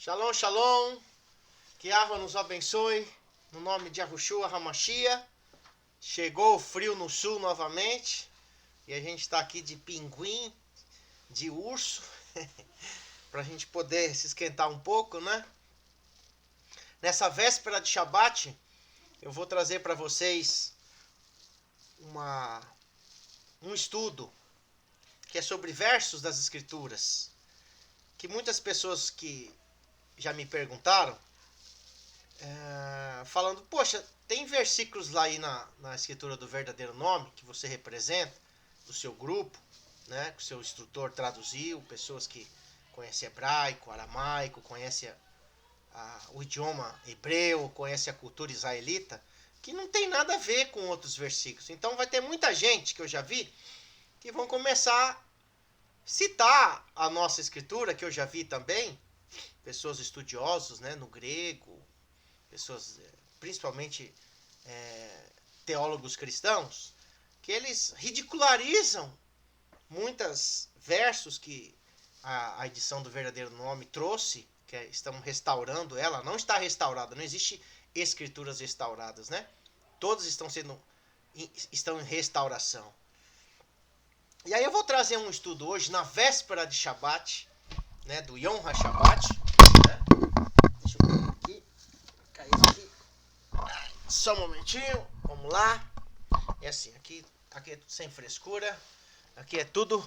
Shalom, shalom. Que Yahweh nos abençoe. No nome de Yahushua Hamashia. Chegou o frio no sul novamente. E a gente está aqui de pinguim, de urso. Para a gente poder se esquentar um pouco, né? Nessa véspera de Shabat, eu vou trazer para vocês um estudo que é sobre versos das Escrituras. Que muitas pessoas que já me perguntaram, falando, poxa, tem versículos lá aí na escritura do verdadeiro nome, que você representa, do seu grupo, né, que o seu instrutor traduziu, pessoas que conhecem hebraico, aramaico, conhecem o idioma hebreu, conhecem a cultura israelita, que não tem nada a ver com outros versículos. Então vai ter muita gente, que eu já vi, que vão começar a citar a nossa escritura, que eu já vi também, pessoas estudiosos, né, no grego, pessoas, principalmente teólogos cristãos, que eles ridicularizam muitos versos que a edição do verdadeiro nome trouxe, que estão restaurando ela. Não está restaurada, não existe escrituras restauradas, né? Todas estão em restauração. E aí eu vou trazer um estudo hoje, na véspera de Shabat, né, do Yom HaShabbat, né? Deixa eu ver aqui. Caiu aqui. Só um momentinho. Vamos lá. É assim, aqui é tudo sem frescura. Aqui é tudo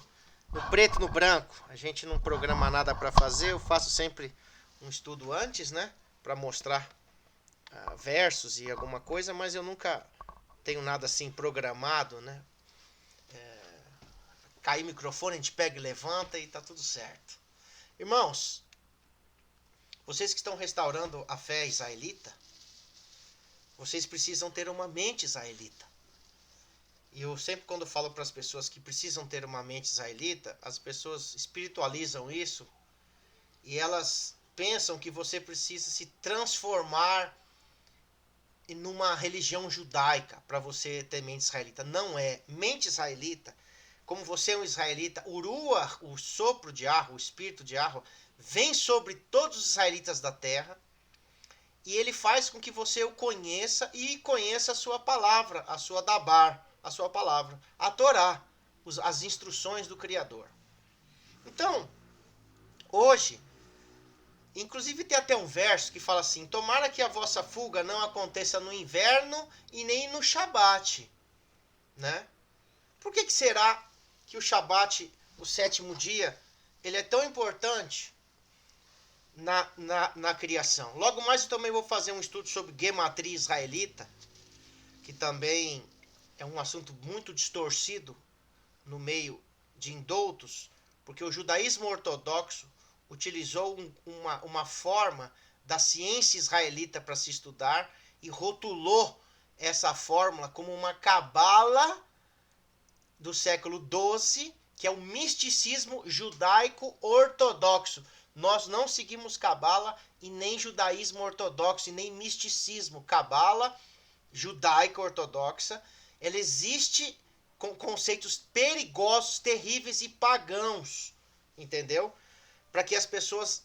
no preto e no branco. A gente não programa nada para fazer. Eu faço sempre um estudo antes, né? Para mostrar versos e alguma coisa, mas eu nunca tenho nada assim programado, né? Cair o microfone, a gente pega e levanta e tá tudo certo. Irmãos, vocês que estão restaurando a fé israelita, vocês precisam ter uma mente israelita. E eu sempre, quando falo para as pessoas que precisam ter uma mente israelita, as pessoas espiritualizam isso e elas pensam que você precisa se transformar numa religião judaica para você ter mente israelita. Não é. Mente israelita, como você é um israelita, o Ruach, o sopro de Yahweh, o espírito de Yahweh, vem sobre todos os israelitas da terra e ele faz com que você o conheça e conheça a sua palavra, a sua Dabar, a sua palavra, a Torá, as instruções do Criador. Então, hoje, inclusive tem até um verso que fala assim: tomara que a vossa fuga não aconteça no inverno e nem no Shabat, né? Por que será que o Shabat, o sétimo dia, ele é tão importante na criação? Logo mais eu também vou fazer um estudo sobre gematria israelita, que também é um assunto muito distorcido no meio de indoutos, porque o judaísmo ortodoxo utilizou uma forma da ciência israelita para se estudar e rotulou essa fórmula como uma cabala do século XII, que é o misticismo judaico ortodoxo. Nós não seguimos cabala e nem judaísmo ortodoxo e nem misticismo. Cabala judaica ortodoxa, ela existe com conceitos perigosos, terríveis e pagãos, entendeu? Para que as pessoas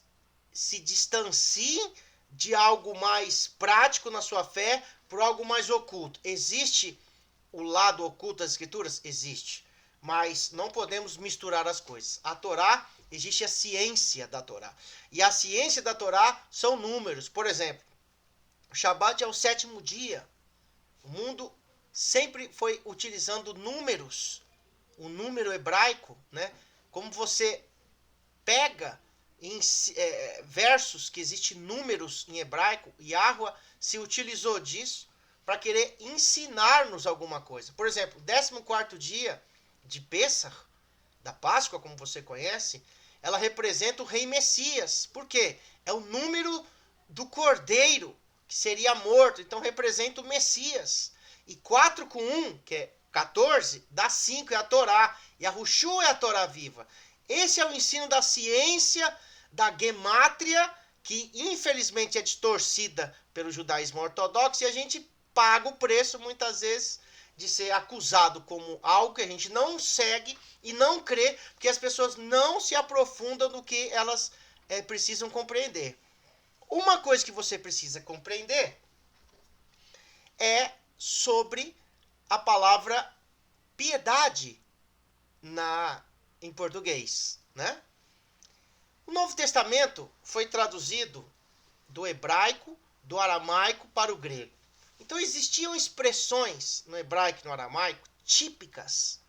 se distanciem de algo mais prático na sua fé por algo mais oculto. Existe o lado oculto das escrituras? Existe. Mas não podemos misturar as coisas. A Torá, existe a ciência da Torá. E a ciência da Torá são números. Por exemplo, o Shabat é o sétimo dia. O mundo sempre foi utilizando números. O número hebraico, né? Como você pega em versos que existem números em hebraico, Yahweh se utilizou disso para querer ensinar-nos alguma coisa. Por exemplo, o 14º dia de Pêssar, da Páscoa, como você conhece, ela representa o rei Messias. Por quê? É o número do cordeiro que seria morto, então representa o Messias. E 4 com 1, que é 14, dá 5, é a Torá. E a Yahushua é a Torá viva. Esse é o ensino da ciência, da gemátria, que infelizmente é distorcida pelo judaísmo ortodoxo, e a gente paga o preço, muitas vezes, de ser acusado como algo que a gente não segue e não crê, porque as pessoas não se aprofundam no que elas precisam compreender. Uma coisa que você precisa compreender é sobre a palavra piedade em português, né? O Novo Testamento foi traduzido do hebraico, do aramaico para o grego. Então existiam expressões no hebraico e no aramaico típicas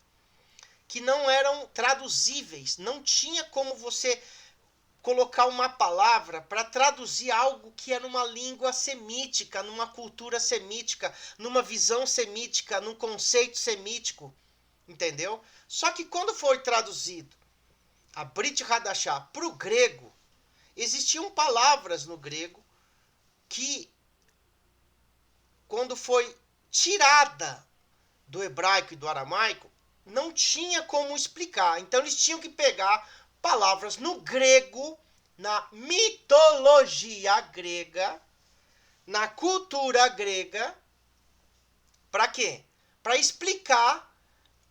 que não eram traduzíveis. Não tinha como você colocar uma palavra para traduzir algo que é numa língua semítica, numa cultura semítica, numa visão semítica, num conceito semítico, entendeu? Só que quando foi traduzido a Brit Hadashah para o grego, existiam palavras no grego que, quando foi tirada do hebraico e do aramaico, não tinha como explicar. Então eles tinham que pegar palavras no grego, na mitologia grega, na cultura grega, para quê? Para explicar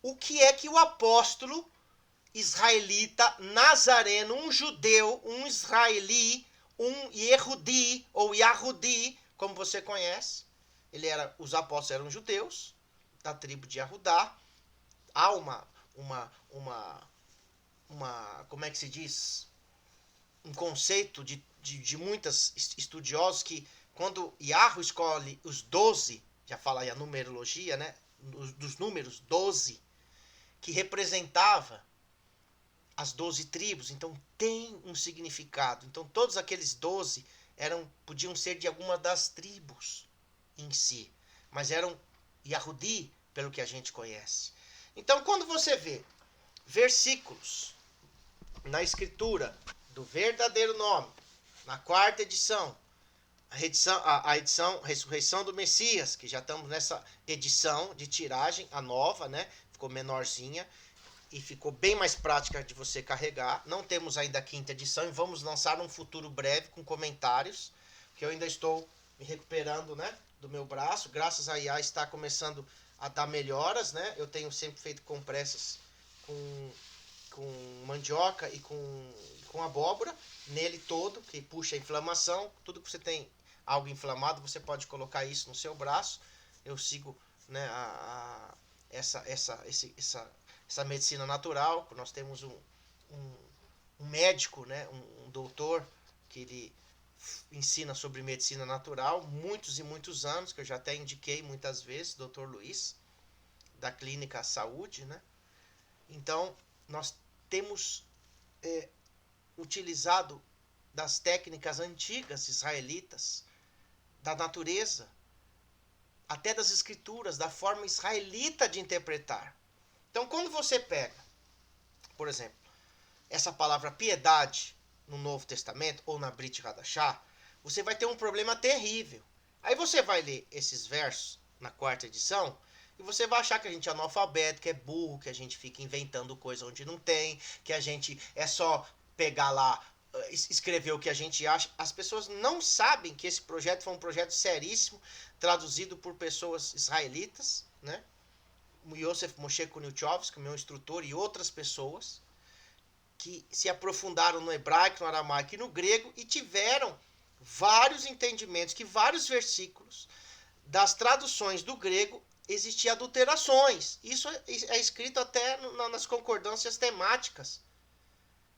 o que é que o apóstolo israelita, nazareno, um judeu, um israeli, um Yehudi, ou Yahudi, como você conhece, os apóstolos eram judeus, da tribo de Yahudá. Há como é que se diz? Um conceito de muitos estudiosos que, quando Yahweh escolhe os 12, já fala aí a numerologia, né? Dos números 12, que representava as 12 tribos, então tem um significado. Então todos aqueles 12 podiam ser de alguma das tribos em si, mas eram Yahudi, pelo que a gente conhece. Então quando você vê versículos na escritura do verdadeiro nome, na quarta edição, a edição Ressurreição do Messias, que já estamos nessa edição de tiragem, a nova, né? Ficou menorzinha e ficou bem mais prática de você carregar. Não temos ainda a quinta edição e vamos lançar num futuro breve com comentários, que eu ainda estou me recuperando, né, do meu braço. Graças a IA está começando a dar melhoras, né? Eu tenho sempre feito compressas com mandioca e com abóbora nele todo, que puxa a inflamação. Tudo que você tem algo inflamado, você pode colocar isso no seu braço. Eu sigo, né, essa medicina natural. Nós temos um médico, né, um doutor, que ele ensina sobre medicina natural, muitos e muitos anos, que eu já até indiquei muitas vezes, doutor Luiz, da Clínica Saúde, né? Então, nós temos utilizado das técnicas antigas israelitas, da natureza, até das escrituras, da forma israelita de interpretar. Então, quando você pega, por exemplo, essa palavra piedade no Novo Testamento ou na Brit Hadashah, você vai ter um problema terrível. Aí você vai ler esses versos na quarta edição e você vai achar que a gente é analfabeto, que é burro, que a gente fica inventando coisa onde não tem, que a gente é só pegar lá, escrever o que a gente acha. As pessoas não sabem que esse projeto foi um projeto seríssimo, traduzido por pessoas israelitas, né? O Yosef Moshe Kuniuchovsky, meu instrutor, e outras pessoas que se aprofundaram no hebraico, no aramaico e no grego e tiveram vários entendimentos, que vários versículos das traduções do grego existiam adulterações. Isso é escrito até nas concordâncias temáticas,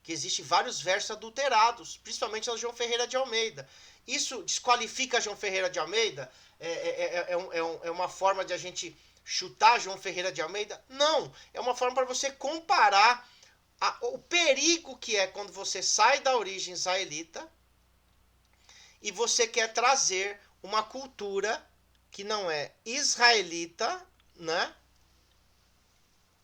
que existem vários versos adulterados, principalmente a João Ferreira de Almeida. Isso desqualifica João Ferreira de Almeida? É uma forma de a gente chutar João Ferreira de Almeida? Não, é uma forma para você comparar o perigo que é quando você sai da origem israelita e você quer trazer uma cultura que não é israelita, né,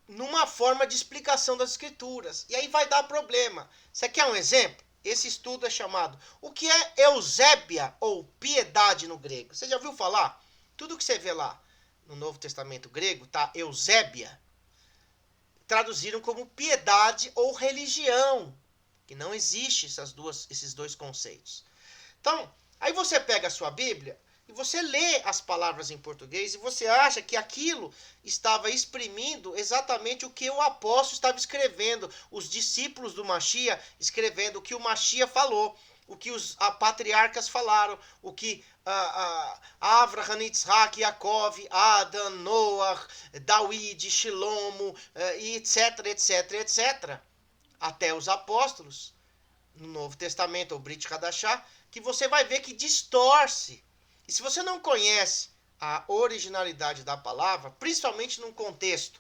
numa forma de explicação das escrituras. E aí vai dar problema. Você quer um exemplo? Esse estudo é chamado O que é Eusébia ou piedade no grego? Você já ouviu falar? Tudo que você vê lá no Novo Testamento grego, tá? Eusébia. Traduziram como piedade ou religião, que não existe esses dois conceitos. Então, aí você pega a sua Bíblia e você lê as palavras em português e você acha que aquilo estava exprimindo exatamente o que o apóstolo estava escrevendo, os discípulos do Mashiach escrevendo o que o Mashiach falou. o que os patriarcas falaram, o que Avraham, Yitzhak, Yaakov, Adam, Noah, David, Shilomo, e etc, etc, etc, até os apóstolos, no Novo Testamento, o Brit Hadashah, que você vai ver que distorce. E se você não conhece a originalidade da palavra, principalmente num contexto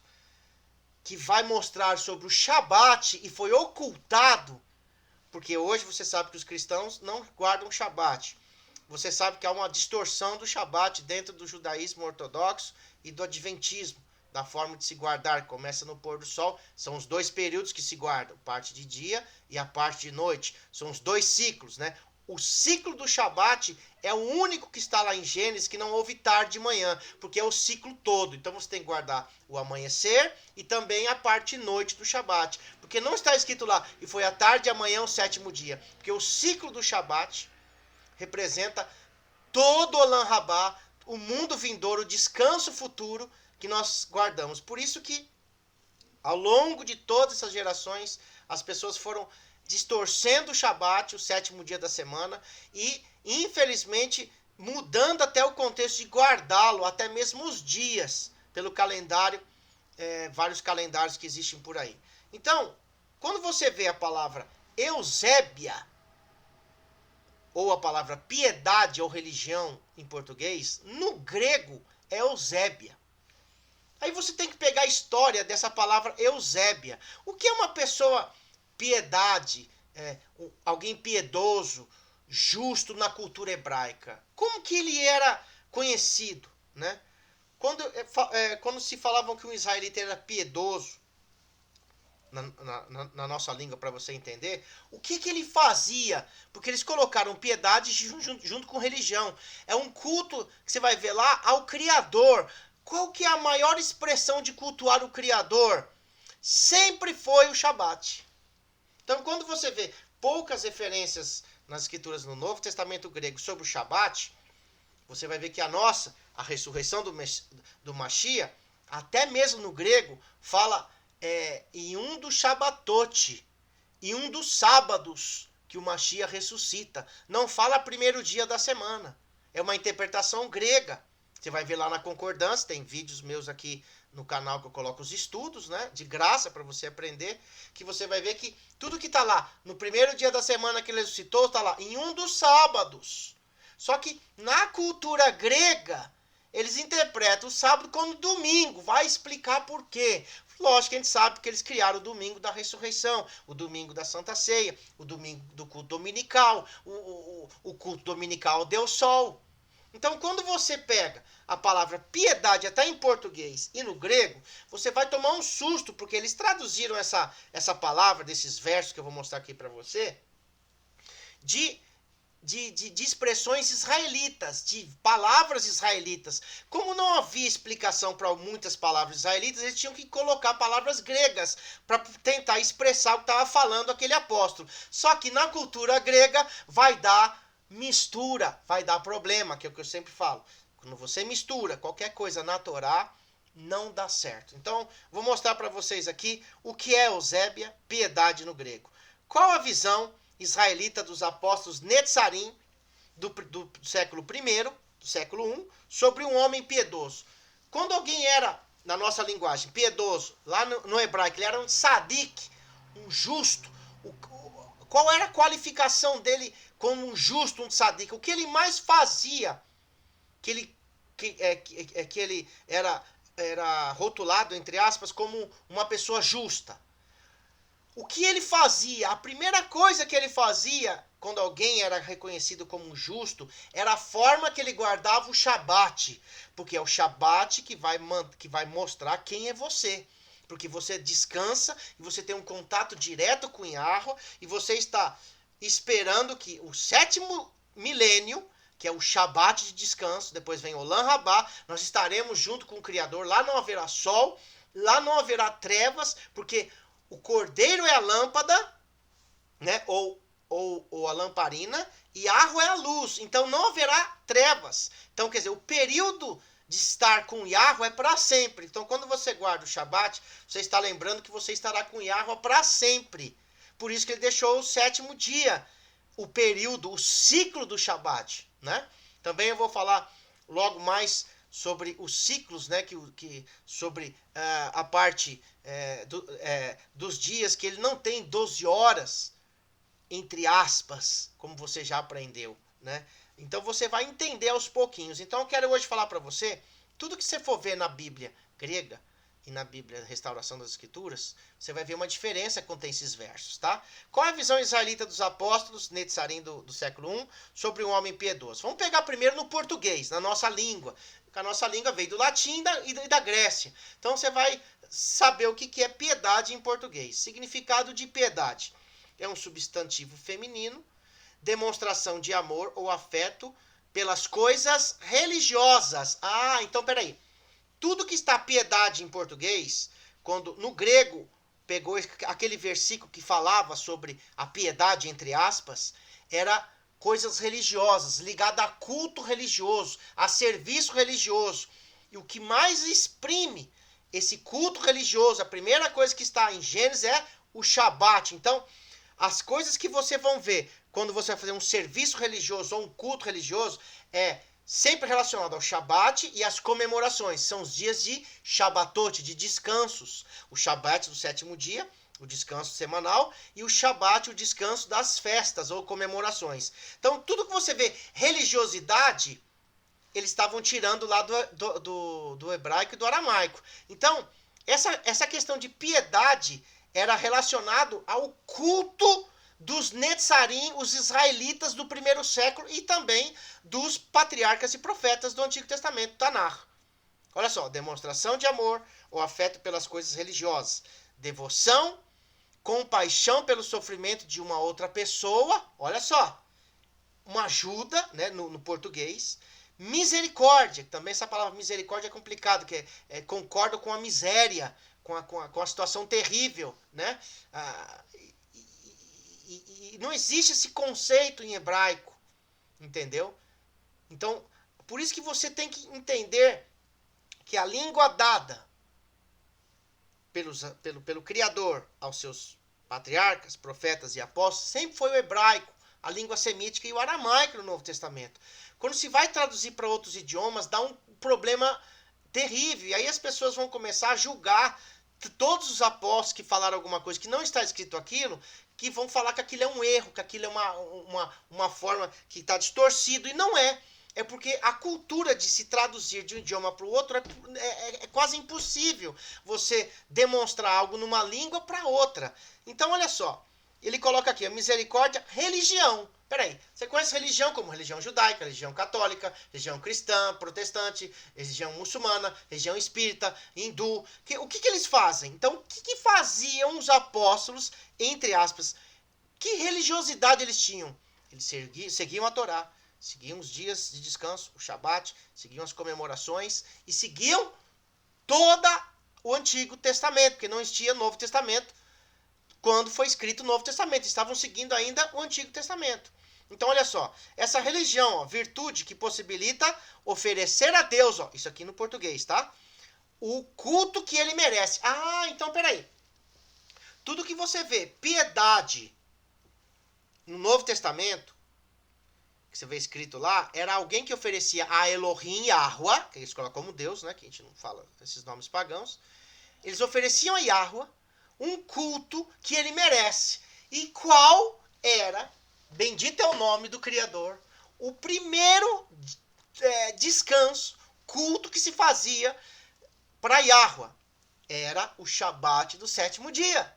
que vai mostrar sobre o Shabat e foi ocultado, porque hoje você sabe que os cristãos não guardam o Shabat. Você sabe que há uma distorção do Shabat dentro do judaísmo ortodoxo e do adventismo, da forma de se guardar. Começa no pôr do sol, são os dois períodos que se guardam, parte de dia e a parte de noite. São os dois ciclos, né? O ciclo do Shabat é o único que está lá em Gênesis que não houve tarde de manhã, porque é o ciclo todo. Então você tem que guardar o amanhecer e também a parte noite do Shabat. Porque não está escrito lá, e foi a tarde e amanhã o sétimo dia. Porque o ciclo do Shabat representa todo o Olam Rabá, o mundo vindouro, o descanso futuro que nós guardamos. Por isso que, ao longo de todas essas gerações, as pessoas foram distorcendo o Shabat, o sétimo dia da semana, e, infelizmente, mudando até o contexto de guardá-lo, até mesmo os dias, pelo calendário, vários calendários que existem por aí. Então, quando você vê a palavra Eusébia, ou a palavra piedade ou religião em português, no grego é Eusébia. Aí você tem que pegar a história dessa palavra Eusébia. O que é uma pessoa piedade, alguém piedoso, justo na cultura hebraica? Como que ele era conhecido, né? Quando se falavam que um israelita era piedoso, na nossa língua, para você entender, o que ele fazia? Porque eles colocaram piedade junto com religião. É um culto que você vai ver lá ao Criador. Qual que é a maior expressão de cultuar o Criador? Sempre foi o Shabat. Então, quando você vê poucas referências nas escrituras no Novo Testamento grego sobre o Shabat, você vai ver que a ressurreição do Mashiach, até mesmo no grego, fala em um dos Shabbatot, em um dos sábados que o Mashiach ressuscita. Não fala primeiro dia da semana. É uma interpretação grega. Você vai ver lá na concordância, tem vídeos meus aqui no canal que eu coloco os estudos, né, de graça para você aprender, que você vai ver que tudo que está lá no primeiro dia da semana que ele ressuscitou, está lá em um dos sábados. Só que na cultura grega, eles interpretam o sábado como domingo. Vai explicar por quê. Lógico que a gente sabe que eles criaram o domingo da ressurreição, o domingo da Santa Ceia, o domingo do culto dominical, o culto dominical ao Deus Sol. Então, quando você pega a palavra piedade até em português e no grego, você vai tomar um susto, porque eles traduziram essa palavra, desses versos que eu vou mostrar aqui para você, de expressões israelitas, de palavras israelitas. Como não havia explicação para muitas palavras israelitas, eles tinham que colocar palavras gregas para tentar expressar o que estava falando aquele apóstolo. Só que na cultura grega vai dar mistura, vai dar problema, que é o que eu sempre falo. Quando você mistura qualquer coisa na Torá, não dá certo. Então, vou mostrar para vocês aqui o que é Eusébia, piedade no grego. Qual a visão israelita dos apóstolos Netzarim do século I, do século I, sobre um homem piedoso? Quando alguém era, na nossa linguagem, piedoso, lá no hebraico, ele era um tzadik, um justo. Qual era a qualificação dele como um justo, um tzadik? O que ele mais fazia? Que ele era rotulado, entre aspas, como uma pessoa justa. O que ele fazia? A primeira coisa que ele fazia, quando alguém era reconhecido como justo, era a forma que ele guardava o Shabat. Porque é o Shabat que vai mostrar quem é você. Porque você descansa e você tem um contato direto com Yahweh e você está esperando que o sétimo milênio, que é o Shabat de descanso, depois vem o Olam Rabá, nós estaremos junto com o Criador, lá não haverá sol, lá não haverá trevas, porque o cordeiro é a lâmpada, né, ou a lamparina, e Yahweh é a luz, então não haverá trevas. Então, quer dizer, o período de estar com Yahweh é para sempre. Então, quando você guarda o Shabat, você está lembrando que você estará com Yahweh para sempre. Por isso que ele deixou o sétimo dia o período, o ciclo do Shabat, né? Também eu vou falar logo mais sobre os ciclos, né? Sobre a parte dos dias que ele não tem 12 horas, entre aspas, como você já aprendeu, né? Então você vai entender aos pouquinhos. Então eu quero hoje falar para você, tudo que você for ver na Bíblia grega e na Bíblia Restauração das Escrituras, você vai ver uma diferença quando tem esses versos, tá? Qual é a visão israelita dos apóstolos, Netzarim do século I, sobre um homem piedoso? Vamos pegar primeiro no português, na nossa língua. A nossa língua veio do latim e da Grécia. Então você vai saber o que é piedade em português. Significado de piedade. É um substantivo feminino, demonstração de amor ou afeto pelas coisas religiosas. Ah, então peraí. Tudo que está piedade em português, quando no grego pegou aquele versículo que falava sobre a piedade, entre aspas, era coisas religiosas, ligada a culto religioso, a serviço religioso. E o que mais exprime esse culto religioso, a primeira coisa que está em Gênesis é o Shabat. Então, as coisas que você vão ver quando você vai fazer um serviço religioso ou um culto religioso é sempre relacionado ao Shabat e às comemorações. São os dias de Shabatot, de descansos. O Shabat do sétimo dia, o descanso semanal, e o Shabat, o descanso das festas ou comemorações. Então, tudo que você vê religiosidade, eles estavam tirando lá do hebraico e do aramaico. Então, essa questão de piedade era relacionado ao culto dos Netzarim, os israelitas do primeiro século, e também dos patriarcas e profetas do Antigo Testamento, Tanakh. Olha só, demonstração de amor ou afeto pelas coisas religiosas. Devoção, compaixão pelo sofrimento de uma outra pessoa, olha só, uma ajuda, né, no português. Misericórdia, também essa palavra misericórdia é complicado, que concorda com a miséria, com a situação terrível, né? E não existe esse conceito em hebraico, entendeu? Então, por isso que você tem que entender que a língua dada pelo Criador aos seus patriarcas, profetas e apóstolos sempre foi o hebraico, a língua semítica e o aramaico no Novo Testamento. Quando se vai traduzir para outros idiomas, dá um problema terrível. E aí as pessoas vão começar a julgar todos os apóstolos que falaram alguma coisa que não está escrito aquilo, que vão falar que aquilo é um erro, que aquilo é uma forma que está distorcido. E não é. É porque a cultura de se traduzir de um idioma para o outro é quase impossível você demonstrar algo numa língua para outra. Então, olha só. Ele coloca aqui a misericórdia, religião. Peraí, você conhece religião como religião judaica, religião católica, religião cristã, protestante, religião muçulmana, religião espírita, hindu. O que eles fazem? Então, o que faziam os apóstolos, entre aspas? Que religiosidade eles tinham? Eles seguiam a Torá, seguiam os dias de descanso, o Shabat, seguiam as comemorações e seguiam todo o Antigo Testamento, porque não existia Novo Testamento quando foi escrito o Novo Testamento. Estavam seguindo ainda o Antigo Testamento. Então, olha só, essa religião, ó, virtude que possibilita oferecer a Deus, ó, isso aqui no português, tá? O culto que ele merece. Ah, então peraí. Tudo que você vê, piedade, no Novo Testamento, que você vê escrito lá, era alguém que oferecia a Elohim Yahweh, que eles colocam como Deus, né? Que a gente não fala esses nomes pagãos. Eles ofereciam a Yahweh um culto que ele merece. E qual era, bendito é o nome do Criador, o primeiro descanso, culto que se fazia para Yahweh? Era o Shabat do sétimo dia.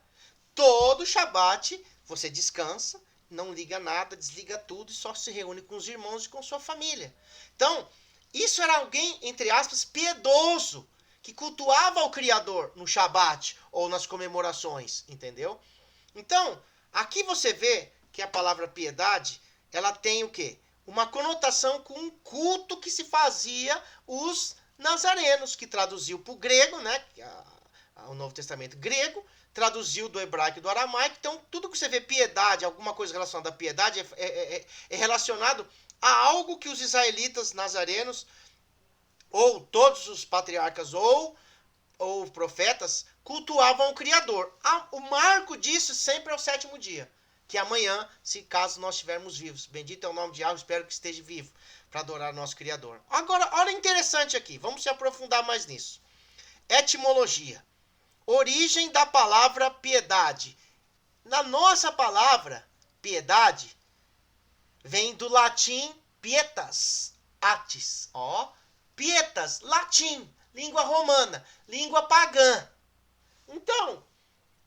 Todo Shabat você descansa, não liga nada, desliga tudo e só se reúne com os irmãos e com sua família. Então, isso era alguém, entre aspas, piedoso, que cultuava o Criador no Shabat ou nas comemorações, entendeu? Então, aqui você vê que a palavra piedade, ela tem o quê? Uma conotação com um culto que se fazia os nazarenos, que traduziu para o grego, né? O Novo Testamento grego, traduziu do hebraico e do aramaico. Então, tudo que você vê piedade, alguma coisa relacionada à piedade, é relacionado a algo que os israelitas nazarenos ou todos os patriarcas ou profetas cultuavam o Criador. O marco disso sempre é o sétimo dia. que amanhã, se caso nós estivermos vivos. Bendito é o nome de Yahweh, espero que esteja vivo para adorar o nosso Criador. Agora, olha interessante aqui, vamos se aprofundar mais nisso. Etimologia. Origem da palavra piedade. Na nossa palavra, piedade, vem do latim pietas, atis, ó. Pietas, latim, língua romana, língua pagã. Então,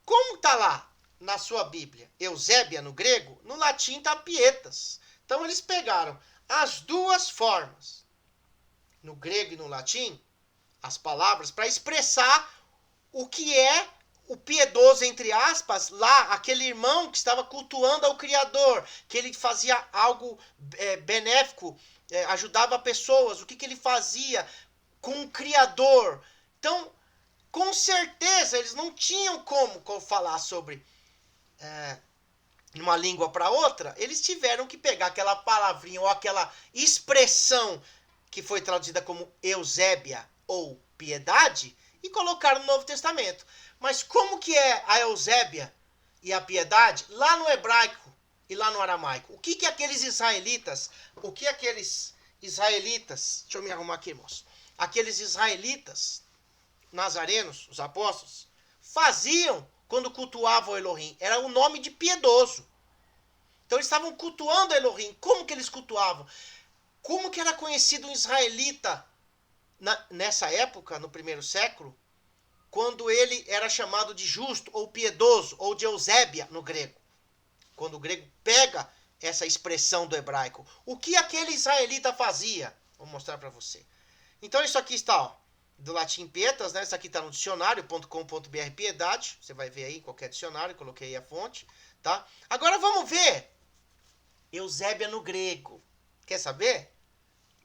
como está lá na sua Bíblia, Eusébia no grego, no latim está pietas. Então eles pegaram as duas formas, no grego e no latim, as palavras, para expressar o que é o piedoso, entre aspas, lá, aquele irmão que estava cultuando ao Criador, que ele fazia algo benéfico, ajudava pessoas, o que ele fazia com o Criador. Então, com certeza, eles não tinham como falar sobre uma língua para outra, eles tiveram que pegar aquela palavrinha ou aquela expressão que foi traduzida como Eusébia ou piedade e colocar no Novo Testamento. Mas como que é a Eusébia e a piedade lá no hebraico e lá no aramaico? O que aqueles israelitas, deixa eu me arrumar aqui, irmãos, aqueles israelitas nazarenos, os apóstolos, faziam quando cultuavam o Elohim? Era o nome de piedoso. Então eles estavam cultuando o Elohim. Como que eles cultuavam? Como que era conhecido um israelita nessa época, no primeiro século, quando ele era chamado de justo, ou piedoso, ou de Eusébia no grego? Quando o grego pega essa expressão do hebraico. O que aquele israelita fazia? Vou mostrar para você. Então isso aqui está, ó, do latim pietas, né? Isso aqui está no dicionário.com.br, piedade. Você vai ver aí em qualquer dicionário, coloquei aí a fonte, tá? Agora vamos ver Eusébia no grego. Quer saber?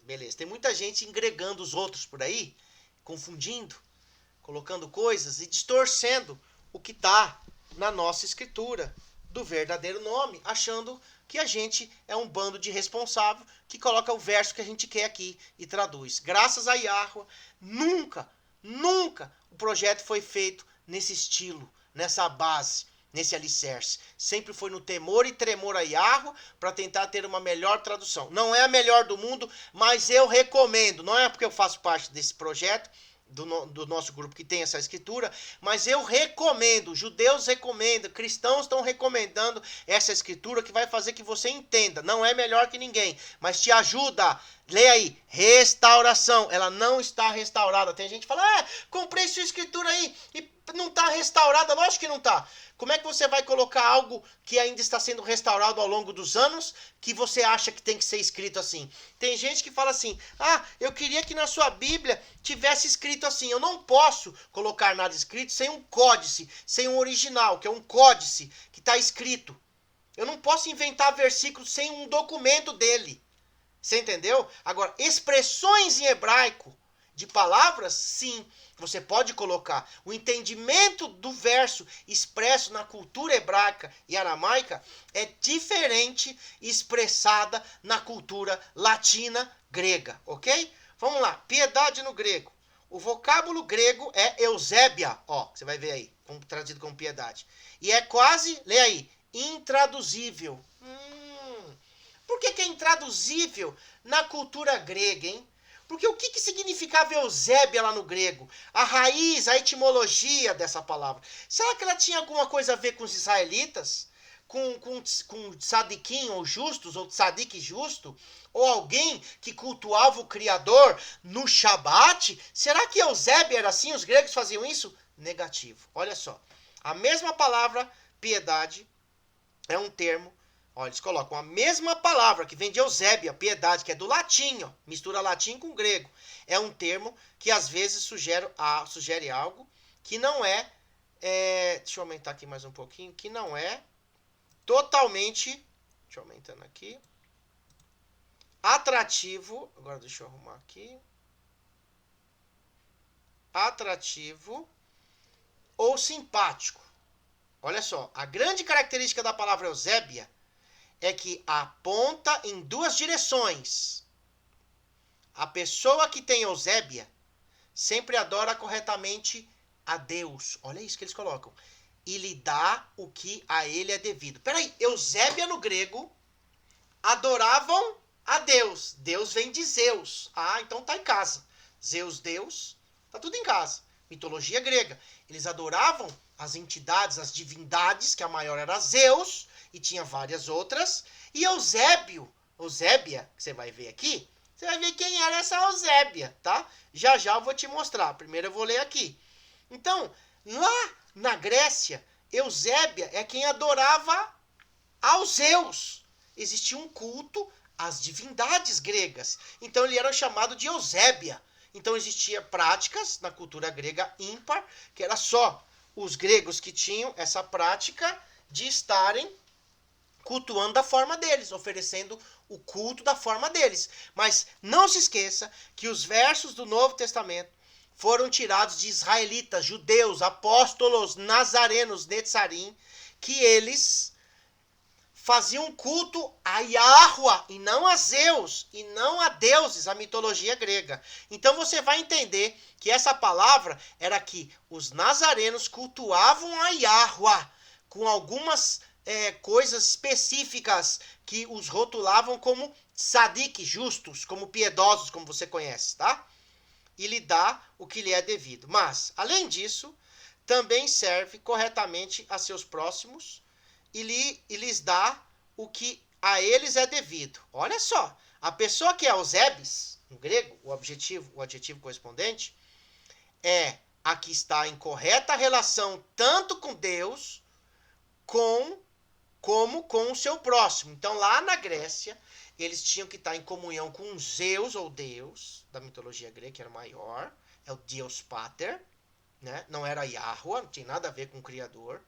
Beleza, tem muita gente engregando os outros por aí, confundindo, colocando coisas e distorcendo o que está na nossa escritura do verdadeiro nome, achando que a gente é um bando de responsável que coloca o verso que a gente quer aqui e traduz. Graças a Yahweh, nunca o projeto foi feito nesse estilo, nessa base, nesse alicerce. Sempre foi no temor e tremor a Yahweh para tentar ter uma melhor tradução. Não é a melhor do mundo, mas eu recomendo. Não é porque eu faço parte desse projeto, do nosso grupo que tem essa escritura, mas eu recomendo, judeus recomendam, cristãos estão recomendando essa escritura que vai fazer que você entenda. Não é melhor que ninguém, mas te ajuda. Leia aí, restauração. Ela não está restaurada. Tem gente que fala, comprei sua escritura aí e não está restaurada. Lógico que não está. Como é que você vai colocar algo que ainda está sendo restaurado ao longo dos anos, que você acha que tem que ser escrito assim? Tem gente que fala assim, eu queria que na sua Bíblia tivesse escrito assim. Eu não posso colocar nada escrito sem um códice, sem um original, que é um códice que está escrito. Eu não posso inventar versículos sem um documento dele. Você entendeu? Agora, expressões em hebraico de palavras, sim, você pode colocar. O entendimento do verso expresso na cultura hebraica e aramaica é diferente expressada na cultura latina grega, ok? Vamos lá, piedade no grego. O vocábulo grego é Eusébia, ó, você vai ver aí, traduzido como piedade. E é quase, lê aí, intraduzível. Por que é intraduzível na cultura grega, hein? Porque o que significava Eusébia lá no grego? A raiz, a etimologia dessa palavra. Será que ela tinha alguma coisa a ver com os israelitas? Com tzadikim ou justos, ou tzadik justo? Ou alguém que cultuava o Criador no Shabat? Será que Eusébia era assim? Os gregos faziam isso? Negativo. Olha só. A mesma palavra, piedade, é um termo. Olha, eles colocam a mesma palavra que vem de Eusébia, piedade, que é do latim, ó, mistura latim com grego. É um termo que às vezes sugere algo que não deixa eu aumentar aqui mais um pouquinho, que não é totalmente, deixa eu aumentando aqui, atrativo, agora deixa eu arrumar aqui, atrativo ou simpático. Olha só, a grande característica da palavra Eusébia é que aponta em duas direções. A pessoa que tem Eusébia sempre adora corretamente a Deus. Olha isso que eles colocam. e lhe dá o que a ele é devido. Peraí, Eusébia no grego adoravam a Deus. Deus vem de Zeus. Ah, então tá em casa. Zeus, Deus, tá tudo em casa. Mitologia grega. Eles adoravam as entidades, as divindades, que a maior era Zeus, e tinha várias outras. E Eusébia, que você vai ver aqui, você vai ver quem era essa Eusébia, tá? Já já eu vou te mostrar. Primeiro eu vou ler aqui. Então, lá na Grécia, Eusébia é quem adorava aos Zeus. Existia um culto às divindades gregas. Então ele era chamado de Eusébia. Então existia práticas na cultura grega ímpar, que era só os gregos que tinham essa prática de estarem cultuando da forma deles, oferecendo o culto da forma deles. Mas não se esqueça que os versos do Novo Testamento foram tirados de israelitas, judeus, apóstolos, nazarenos, netzarim, que eles faziam culto a Yahweh e não a Zeus, e não a deuses, a mitologia grega. Então você vai entender que essa palavra era que os nazarenos cultuavam a Yahweh com algumas coisas específicas que os rotulavam como tzadik, justos, como piedosos, como você conhece, tá? E lhe dá o que lhe é devido. Mas, além disso, também serve corretamente a seus próximos e lhes dá o que a eles é devido. Olha só, a pessoa que é Eusebes, no grego, o adjetivo correspondente, é a que está em correta relação tanto com Deus como com o seu próximo. Então, lá na Grécia, eles tinham que estar em comunhão com Zeus, ou Deus, da mitologia grega, que era maior, é o Deus Pater, né? Não era Yahweh, não tinha nada a ver com o Criador.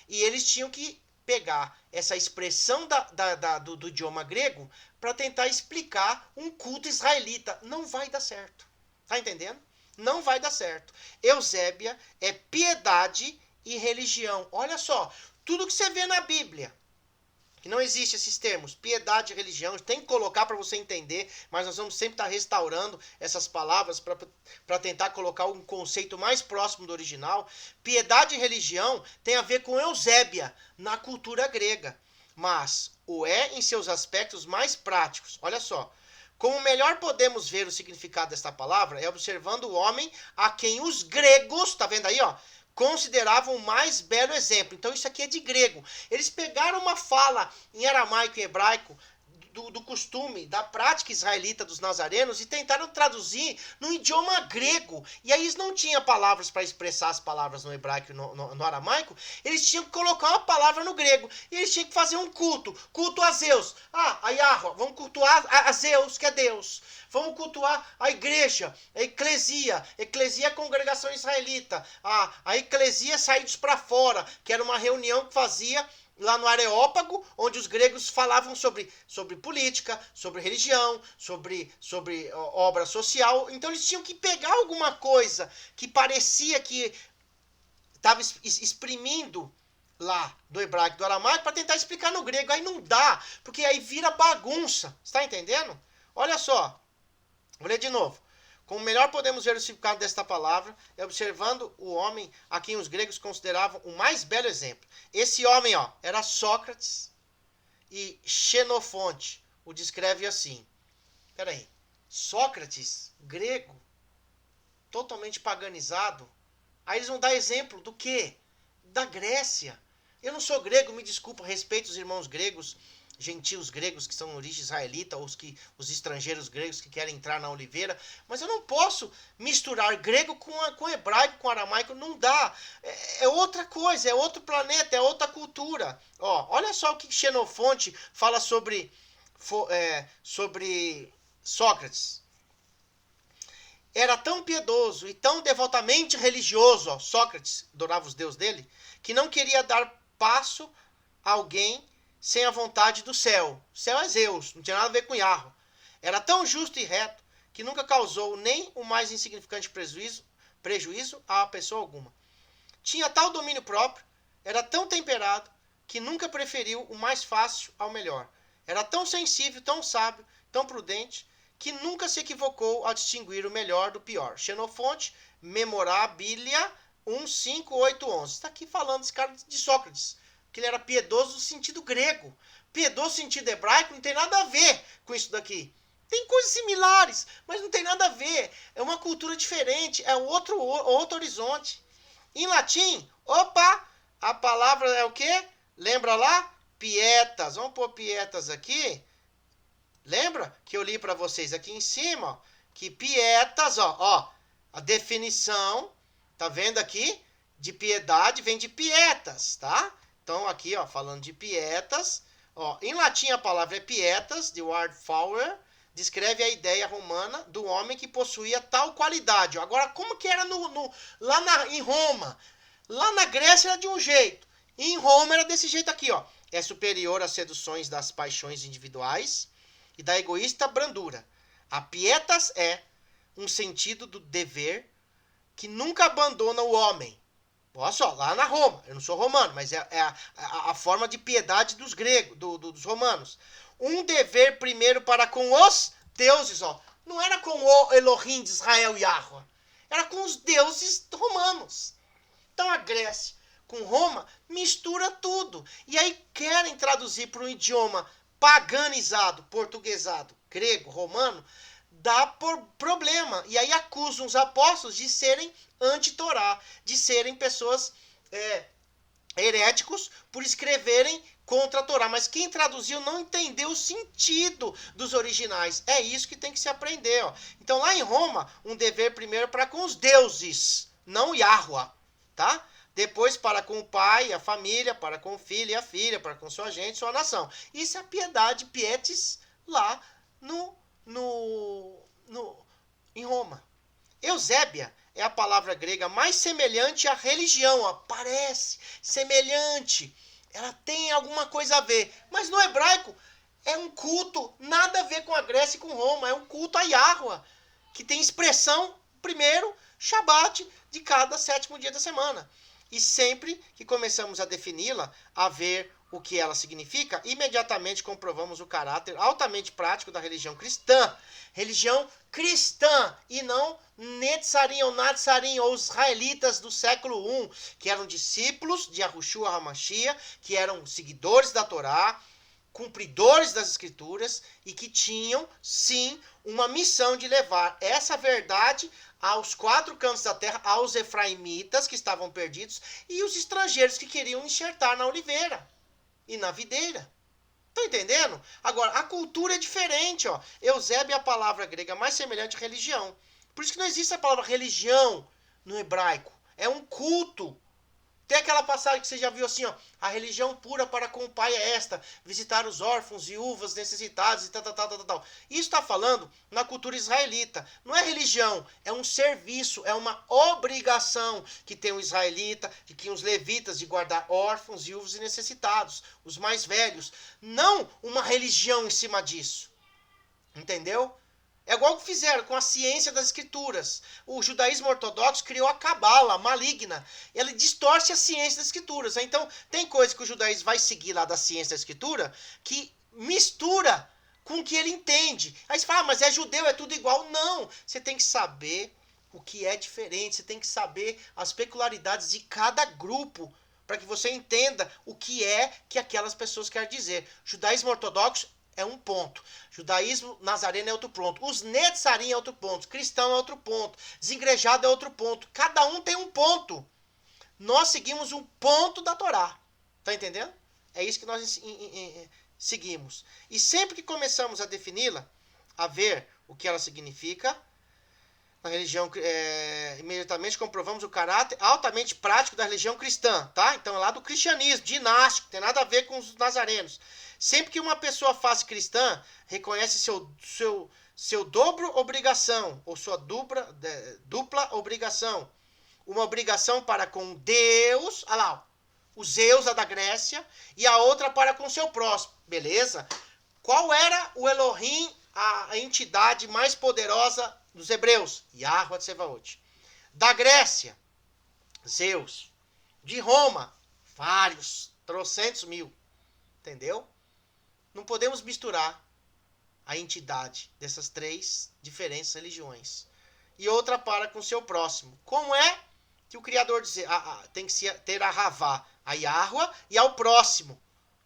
E eles tinham que pegar essa expressão do idioma grego para tentar explicar um culto israelita. Não vai dar certo. Tá entendendo? Não vai dar certo. Eusébia é piedade e religião. Olha só, tudo que você vê na Bíblia, que não existe esses termos, piedade e religião, tem que colocar para você entender, mas nós vamos sempre estar restaurando essas palavras para tentar colocar um conceito mais próximo do original. Piedade e religião tem a ver com Eusébia, na cultura grega, mas o é em seus aspectos mais práticos. Olha só, como melhor podemos ver o significado desta palavra é observando o homem a quem os gregos, tá vendo aí, ó, consideravam o mais belo exemplo. Então isso aqui é de grego. Eles pegaram uma fala em aramaico e hebraico do costume, da prática israelita dos nazarenos e tentaram traduzir no idioma grego. E aí eles não tinham palavras para expressar as palavras no hebraico e no aramaico, eles tinham que colocar uma palavra no grego. E eles tinham que fazer um culto a Zeus. Ah, a Yahweh, vamos cultuar a Zeus, que é Deus. Vamos cultuar a igreja, a eclesia é a congregação israelita. A eclesia saídos para fora, que era uma reunião que fazia lá no Areópago, onde os gregos falavam sobre política, sobre religião, sobre obra social. Então eles tinham que pegar alguma coisa que parecia que estava exprimindo lá do hebraico, do aramaico, para tentar explicar no grego. Aí não dá, porque aí vira bagunça. Está entendendo? Olha só, vou ler de novo. Como melhor podemos ver o significado desta palavra é observando o homem a quem os gregos consideravam o mais belo exemplo. Esse homem, ó, era Sócrates, e Xenofonte o descreve assim. Peraí, Sócrates, grego, totalmente paganizado. Aí eles vão dar exemplo do quê? Da Grécia. Eu não sou grego, me desculpa, respeito os irmãos gregos, gentios gregos que são de origem israelita, ou os estrangeiros gregos que querem entrar na oliveira, mas eu não posso misturar grego com hebraico, com aramaico, não dá. É outra coisa, é outro planeta, é outra cultura. Ó, olha só o que Xenofonte fala sobre Sócrates. Era tão piedoso e tão devotamente religioso, ó, Sócrates adorava os deuses dele, que não queria dar passo a alguém sem a vontade do céu. O céu é Zeus, não tinha nada a ver com Yahweh. Era tão justo e reto que nunca causou nem o mais insignificante prejuízo a pessoa alguma. Tinha tal domínio próprio, era tão temperado, que nunca preferiu o mais fácil ao melhor. Era tão sensível, tão sábio, tão prudente, que nunca se equivocou ao distinguir o melhor do pior. Xenofonte, Memorabilia 1, 5, 8, 11. Está aqui falando esse cara de Sócrates, que ele era piedoso no sentido grego. Piedoso no sentido hebraico não tem nada a ver com isso daqui. Tem coisas similares, mas não tem nada a ver. É uma cultura diferente, é outro horizonte. Em latim, opa, a palavra é o quê? Lembra lá? Pietas. Vamos pôr pietas aqui. Lembra que eu li para vocês aqui em cima, ó, que pietas, ó, a definição, tá vendo aqui? De piedade vem de pietas, tá? Então aqui, ó, falando de pietas, ó, em latim a palavra é pietas, de Wardfauer, descreve a ideia romana do homem que possuía tal qualidade. Agora, como que era em Roma? Lá na Grécia era de um jeito. Em Roma era desse jeito aqui, ó. É superior às seduções das paixões individuais e da egoísta brandura. A pietas é um sentido do dever que nunca abandona o homem. Olha só, lá na Roma, eu não sou romano, mas é a forma de piedade dos gregos, dos romanos. Um dever primeiro para com os deuses, ó. Não era com o Elohim de Israel e Yahweh, era com os deuses romanos. Então a Grécia com Roma mistura tudo. E aí querem traduzir para um idioma paganizado, portuguesado, grego, romano, dá problema. E aí acusam os apóstolos de serem anti-Torá, de serem pessoas heréticos por escreverem contra a Torá. Mas quem traduziu não entendeu o sentido dos originais. É isso que tem que se aprender. Ó. Então lá em Roma, um dever primeiro para com os deuses, não Yahweh, tá? Depois para com o pai, a família, para com o filho e a filha, para com sua gente, sua nação. Isso é a piedade, pietis, lá em Roma. Eusébia é a palavra grega mais semelhante à religião, ó, parece semelhante, ela tem alguma coisa a ver, mas no hebraico é um culto, nada a ver com a Grécia e com Roma, é um culto a Yahweh, que tem expressão, primeiro, Shabat, de cada 7º dia da semana. E sempre que começamos a defini-la, a ver o que ela significa, imediatamente comprovamos o caráter altamente prático da religião cristã. Religião cristã e não Netzarim ou Natzarim ou os israelitas do século I, que eram discípulos de Yahushua HaMashiach, que eram seguidores da Torá, cumpridores das escrituras e que tinham, sim, uma missão de levar essa verdade aos 4 cantos da terra, aos efraimitas que estavam perdidos e os estrangeiros que queriam enxertar na oliveira e na videira. Estão entendendo? Agora, a cultura é diferente. Ó. Eusébio é a palavra grega mais semelhante à religião. Por isso que não existe a palavra religião no hebraico. É um culto. Tem aquela passagem que você já viu assim, ó, a religião pura para com o pai é esta, visitar os órfãos, viúvas, necessitados e tal. Isso está falando na cultura israelita. Não é religião, é um serviço, é uma obrigação que tem o israelita, que tem os levitas de guardar órfãos, viúvos e necessitados, os mais velhos. Não uma religião em cima disso. Entendeu? É igual que fizeram com a ciência das escrituras. O judaísmo ortodoxo criou a cabala maligna. Ele distorce a ciência das escrituras. Então, tem coisa que o judaísmo vai seguir lá da ciência da escritura que mistura com o que ele entende. Aí você fala, mas é judeu, é tudo igual. Não, você tem que saber o que é diferente. Você tem que saber as peculiaridades de cada grupo para que você entenda o que é que aquelas pessoas querem dizer. Judaísmo ortodoxo é um ponto. Judaísmo nazareno é outro ponto. Os netzarim é outro ponto. Cristão é outro ponto. Desengrejado é outro ponto. Cada um tem um ponto. Nós seguimos um ponto da Torá. Tá entendendo? É isso que nós seguimos. E sempre que começamos a defini-la, a ver o que ela significa, na religião, imediatamente comprovamos o caráter altamente prático da religião cristã, tá? Então é lá do cristianismo, dinástico, tem nada a ver com os nazarenos. Sempre que uma pessoa faz cristã, reconhece seu dobro obrigação, ou sua dupla obrigação. Uma obrigação para com Deus, olha lá, o Zeus da Grécia, e a outra para com seu próximo. Beleza? Qual era o Elohim, a entidade mais poderosa dos hebreus? Yahweh Tsevaot. Da Grécia, Zeus. De Roma, vários, trocentos mil. Entendeu? Não podemos misturar a entidade dessas 3 diferentes religiões. E outra para com seu próximo. Como é? que o Criador dizia, tem que ter a Havá, a Yahua, e ao próximo.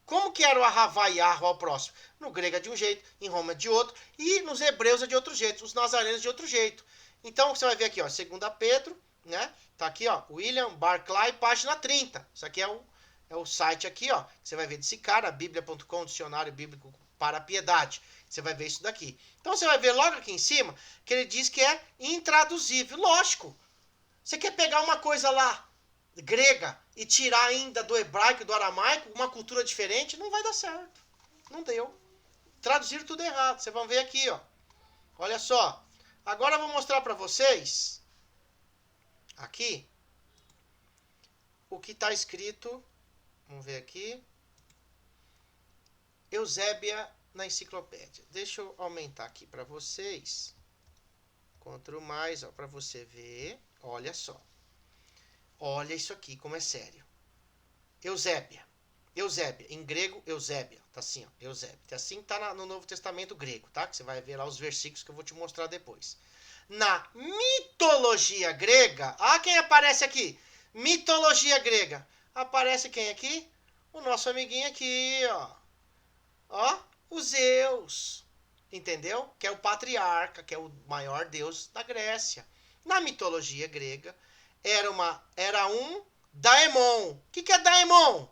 Como que era o Ahavá e Yahua ao próximo? No grego é de um jeito, em Roma é de outro, e nos hebreus é de outro jeito, os nazarenos de outro jeito. Então você vai ver aqui, ó, 2 Pedro, né? Tá aqui, ó, William Barclay, página 30. Isso aqui é o site aqui, ó. Você vai ver desse cara, bíblia.com, dicionário bíblico para a piedade. Você vai ver isso daqui. Então você vai ver logo aqui em cima que ele diz que é intraduzível. Lógico. Você quer pegar uma coisa lá grega e tirar ainda do hebraico e do aramaico, uma cultura diferente, não vai dar certo. Não deu. Traduziram tudo errado. Vocês vão ver aqui, ó. Olha só. Agora eu vou mostrar para vocês aqui o que está escrito. Vamos ver aqui. Eusébia na enciclopédia. Deixa eu aumentar aqui para vocês. Quanto mais, ó, para você ver. Olha só. Olha isso aqui, como é sério. Eusébia. Eusébia, em grego, Eusébia. Tá assim, ó, Eusébia. Assim tá no Novo Testamento grego, tá? Que você vai ver lá os versículos que eu vou te mostrar depois. Na mitologia grega, quem aparece aqui? Mitologia grega. Aparece quem aqui? O nosso amiguinho aqui, ó. Ó, o Zeus. Entendeu? Que é o patriarca, que é o maior deus da Grécia. Na mitologia grega, era um daemon. O que é daemon?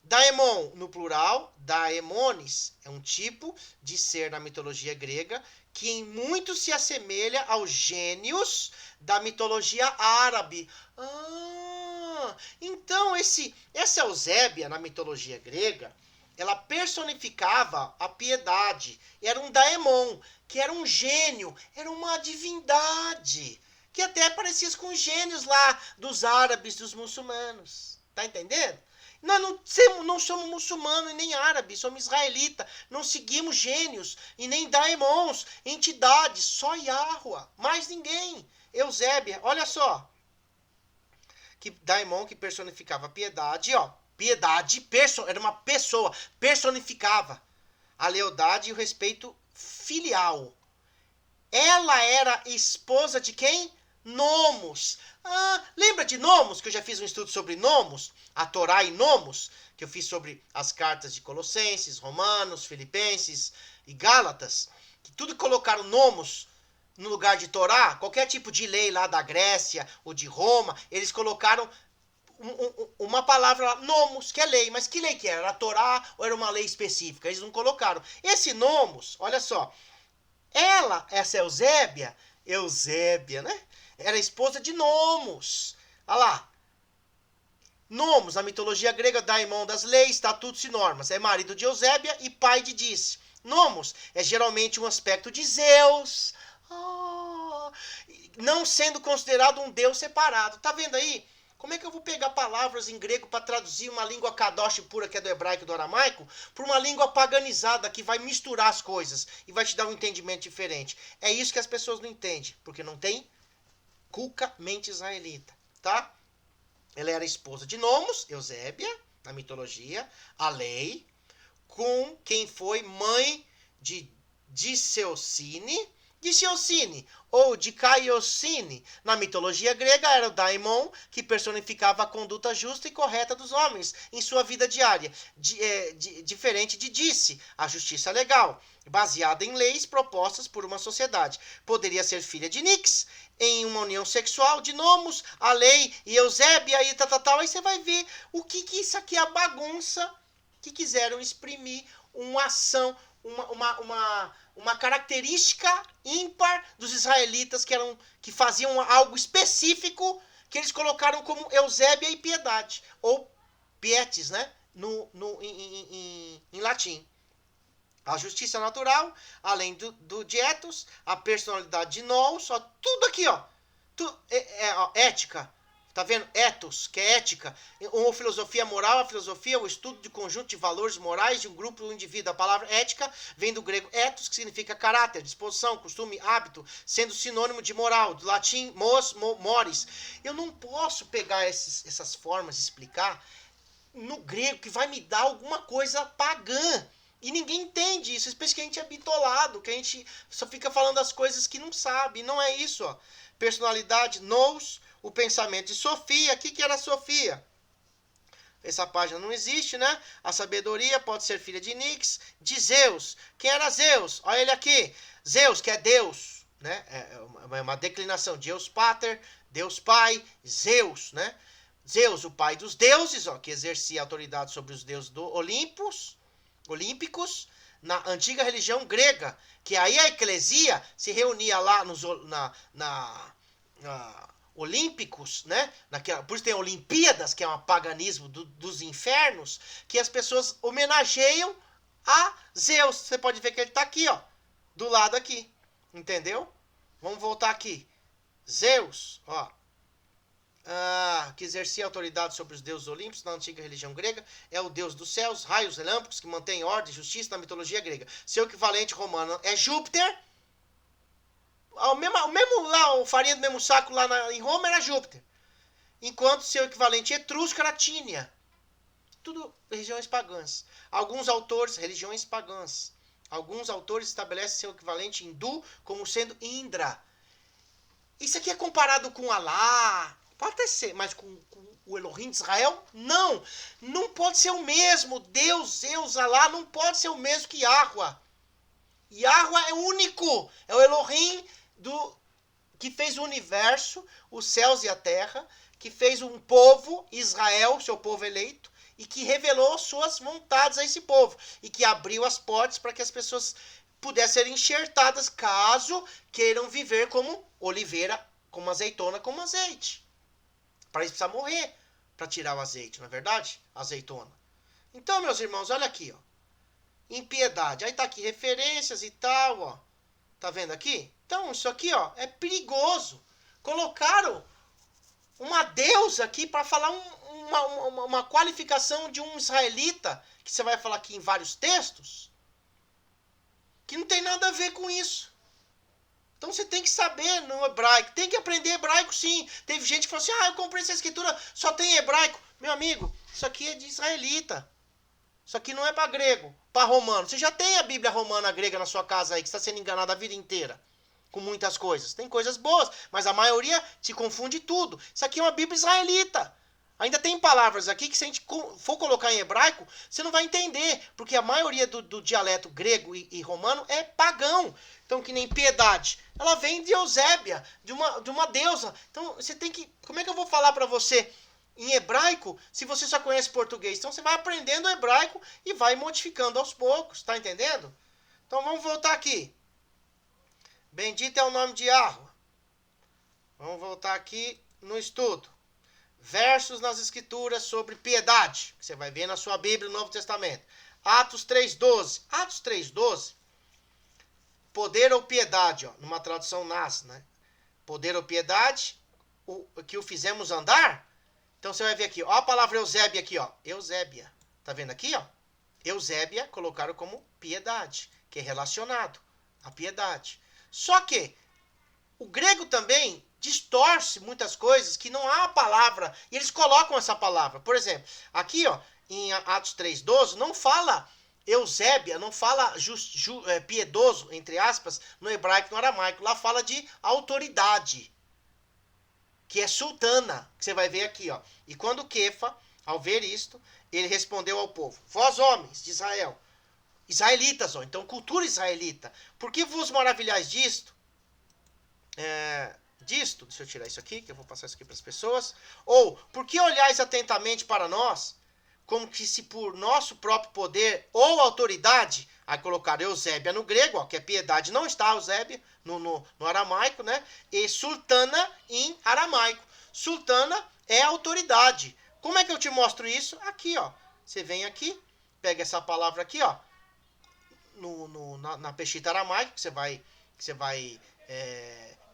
Daemon, no plural, daemones, é um tipo de ser na mitologia grega que em muito se assemelha aos gênios da mitologia árabe. Então essa Eusébia na mitologia grega, ela personificava a piedade. Era um daemon, que era um gênio, era uma divindade, que até parecia com os gênios lá dos árabes, dos muçulmanos. Tá entendendo? Nós não somos muçulmanos e nem árabes, somos israelitas. Não seguimos gênios e nem daemons, entidades, só Yahua, mais ninguém. Eusébia, olha só. Que daemon que personificava a piedade, ó. Piedade, era uma pessoa, personificava a lealdade e o respeito filial. Ela era esposa de quem? Nomos. Lembra de Nomos, que eu já fiz um estudo sobre Nomos? A Torá e Nomos, que eu fiz sobre as cartas de Colossenses, Romanos, Filipenses e Gálatas, que tudo colocaram Nomos no lugar de Torá, qualquer tipo de lei lá da Grécia ou de Roma, eles colocaram uma palavra lá, nomos, que é lei. Mas que lei que era? Era a Torá ou era uma lei específica? Eles não colocaram. Esse nomos, olha só, essa Eusébia, né? Era esposa de Nomos. Olha lá. Nomos, na mitologia grega, daimon das leis, estatutos e normas. É marido de Eusébia e pai de Dice. Nomos é geralmente um aspecto de Zeus. Não sendo considerado um deus separado. Tá vendo aí? Como é que eu vou pegar palavras em grego para traduzir uma língua kadosh pura, que é do hebraico e do aramaico, por uma língua paganizada que vai misturar as coisas e vai te dar um entendimento diferente? É isso que as pessoas não entendem, porque não tem mente israelita, tá? Ela era esposa de Nomos, Eusébia, na mitologia, a lei, com quem foi mãe de Diceucine, ou de Caiocine, na mitologia grega, era o daimon que personificava a conduta justa e correta dos homens em sua vida diária, diferente de Dice, a justiça legal, baseada em leis propostas por uma sociedade. Poderia ser filha de Nix, em uma união sexual de Nomos, a lei e Eusébia e tal. Aí você vai ver o que isso aqui é a bagunça que quiseram exprimir uma ação, uma característica ímpar dos israelitas que faziam algo específico que eles colocaram como Eusébia e piedade, ou pietis, né? Em latim. A justiça natural, além do dietos, a personalidade de nous, ó, tudo aqui, ó. Ética. Tá vendo? Ethos, que é ética. Uma filosofia moral, a filosofia é o estudo de conjunto de valores morais de um grupo ou indivíduo. A palavra ética vem do grego ethos, que significa caráter, disposição, costume, hábito, sendo sinônimo de moral. Do latim, mores. Eu não posso pegar essas formas de explicar no grego, que vai me dar alguma coisa pagã. E ninguém entende isso. Pensa que a gente é bitolado, que a gente só fica falando as coisas que não sabe. Não é isso, ó. Personalidade, nous, o pensamento de Sofia. O que era Sofia? Essa página não existe, né? A sabedoria pode ser filha de Nix, de Zeus. Quem era Zeus? Olha ele aqui. Zeus, que é Deus, né? É uma declinação. Deus Pater, Deus Pai, Zeus, né? Zeus, o pai dos deuses, ó, que exercia autoridade sobre os deuses olímpicos, na antiga religião grega. Que aí a eclesia se reunia lá olímpicos, né? Por isso tem Olimpíadas, que é um paganismo dos infernos, que as pessoas homenageiam a Zeus. Você pode ver que ele está aqui, ó, do lado aqui, entendeu? Vamos voltar aqui. Zeus, ó, que exercia autoridade sobre os deuses olímpicos na antiga religião grega, é o deus dos céus, raios relâmpagos, que mantém ordem e justiça na mitologia grega. Seu equivalente romano é Júpiter. O mesmo lá, o farinha do mesmo saco lá em Roma era Júpiter. Enquanto seu equivalente etrusco era Tínia. Tudo religiões pagãs. Religiões pagãs. Alguns autores estabelecem seu equivalente hindu como sendo Indra. Isso aqui é comparado com Alá. Pode até ser, mas com o Elohim de Israel? Não. Não pode ser o mesmo. Deus, Zeus, Alá não pode ser o mesmo que Yahweh. Yahweh é único. É o Elohim que fez o universo, os céus e a terra, que fez um povo, Israel, seu povo eleito, e que revelou suas vontades a esse povo, e que abriu as portas para que as pessoas pudessem ser enxertadas, caso queiram viver como oliveira, como azeitona, como azeite. Para isso precisa morrer, para tirar o azeite, não é verdade? Azeitona. Então, meus irmãos, olha aqui, ó. Impiedade. Aí tá aqui referências e tal, ó. Tá vendo aqui? Então, isso aqui, ó, é perigoso. Colocaram uma deusa aqui para falar uma qualificação de um israelita, que você vai falar aqui em vários textos, que não tem nada a ver com isso. Então você tem que saber no hebraico. Tem que aprender hebraico, sim. Teve gente que falou assim, eu comprei essa escritura, só tem hebraico. Meu amigo, isso aqui é de israelita. Isso aqui não é para grego, para romano. Você já tem a Bíblia romana grega na sua casa aí, que está sendo enganado a vida inteira. Com muitas coisas. Tem coisas boas, mas a maioria se confunde tudo. Isso aqui é uma Bíblia israelita. Ainda tem palavras aqui que se a gente for colocar em hebraico, você não vai entender. Porque a maioria do dialeto grego e romano é pagão. Então, que nem piedade. Ela vem de Eusébia, de uma deusa. Então, você tem que... Como é que eu vou falar para você em hebraico, se você só conhece português? Então você vai aprendendo hebraico e vai modificando aos poucos, tá entendendo? Então vamos voltar aqui. Bendito é o nome de Yahweh. Vamos voltar aqui no estudo. Versos nas escrituras sobre piedade, que você vai ver na sua Bíblia no Novo Testamento. Atos 3:12. Atos 3:12. Poder ou piedade, ó, numa tradução NAS, né? Poder ou piedade, que o fizemos andar. Então você vai ver aqui, ó, a palavra Eusébia aqui, ó. Eusébia. Tá vendo aqui, ó? Eusébia colocaram como piedade, que é relacionado à piedade. Só que o grego também distorce muitas coisas que não há a palavra, e eles colocam essa palavra. Por exemplo, aqui, ó, em Atos 3:12, não fala Eusébia, não fala piedoso, entre aspas, no hebraico e no aramaico. Lá fala de autoridade, que é sultana, que você vai ver aqui, ó. E quando Kefa, ao ver isto, ele respondeu ao povo: vós, homens de Israel, israelitas, ó, então cultura israelita, por que vos maravilhais disto? Deixa eu tirar isso aqui, que eu vou passar isso aqui para as pessoas. Ou, por que olhais atentamente para nós, como que se por nosso próprio poder ou autoridade, aí colocaram Eusébia no grego, ó, que é piedade, não está Eusébia no aramaico, né? E sultana em aramaico. Sultana é autoridade. Como é que eu te mostro isso? Aqui, ó. Você vem aqui, pega essa palavra aqui, ó, na peshita aramaico, que você vai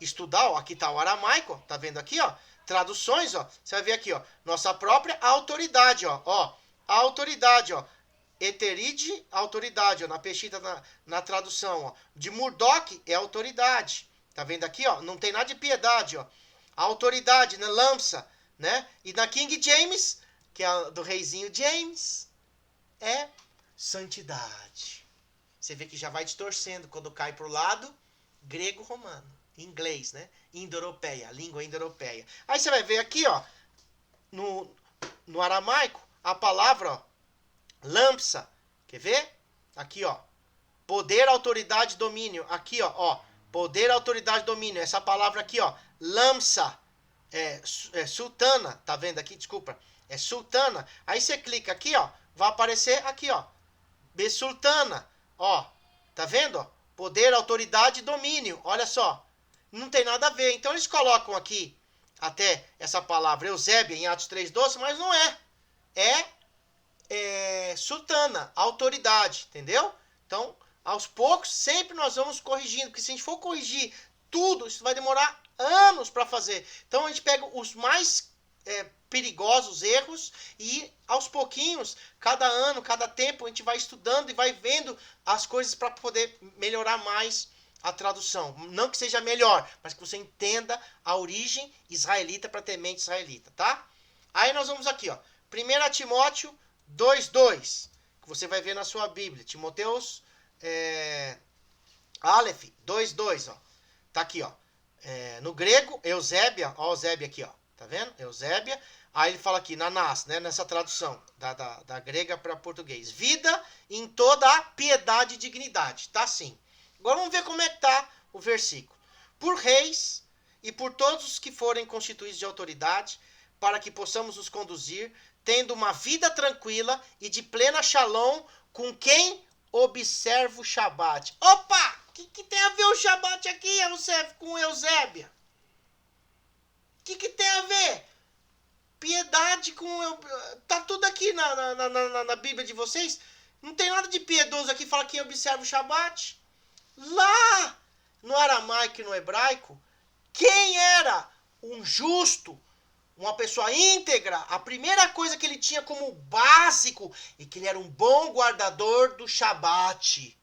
estudar, ó, aqui está o aramaico, ó, tá vendo aqui, ó, traduções, ó, você vai ver aqui, ó, nossa própria autoridade, ó, a autoridade, ó, Eteride, autoridade, ó, na peshita, na tradução, ó, de Murdoch é autoridade, tá vendo aqui, ó, não tem nada de piedade, ó, a autoridade, né, Lamsa, né, e na King James, que é do reizinho James, é santidade. Você vê que já vai distorcendo quando cai pro lado grego-romano. inglês, né? Indo-europeia, língua indo-europeia. Aí você vai ver aqui, ó, no aramaico, a palavra, ó, lampsa. Quer ver? Aqui, ó. Poder, autoridade, domínio. Aqui, ó. Poder, autoridade, domínio. Essa palavra aqui, ó. Lamsa. É sultana. Tá vendo aqui? Desculpa. É sultana. Aí você clica aqui, ó. Vai aparecer aqui, ó. Besultana. Ó. Tá vendo? Ó? Poder, autoridade, domínio. Olha só. Não tem nada a ver. Então eles colocam aqui até essa palavra Eusébia em Atos 3:12, mas não é. É sultana, autoridade, entendeu? Então, aos poucos, sempre nós vamos corrigindo, porque se a gente for corrigir tudo, isso vai demorar anos para fazer. Então, a gente pega os mais perigosos erros e, aos pouquinhos, cada ano, cada tempo, a gente vai estudando e vai vendo as coisas para poder melhorar mais a tradução. Não que seja melhor, mas que você entenda a origem israelita para ter mente israelita, tá? Aí nós vamos aqui, ó. 1 Timóteo 2:2, que você vai ver na sua Bíblia. Timoteus Aleph 2:2, ó. Tá aqui, ó. No grego, Eusébia, ó, Eusébia aqui, ó. Tá vendo? Eusébia. Aí ele fala aqui, nanás, né? Nessa tradução da grega para português. Vida em toda a piedade e dignidade. Tá assim. Agora vamos ver como é que tá o versículo. Por reis e por todos os que forem constituídos de autoridade, para que possamos nos conduzir, tendo uma vida tranquila e de plena shalom com quem observa o Shabat. Opa! O que tem a ver o Shabat aqui, com Eusébia? O que tem a ver? Piedade com... Tá tudo aqui na Bíblia de vocês. Não tem nada de piedoso aqui, fala quem observa o Shabat. Lá no aramaico e no hebraico, quem era um justo, uma pessoa íntegra, a primeira coisa que ele tinha como básico é que ele era um bom guardador do Shabat.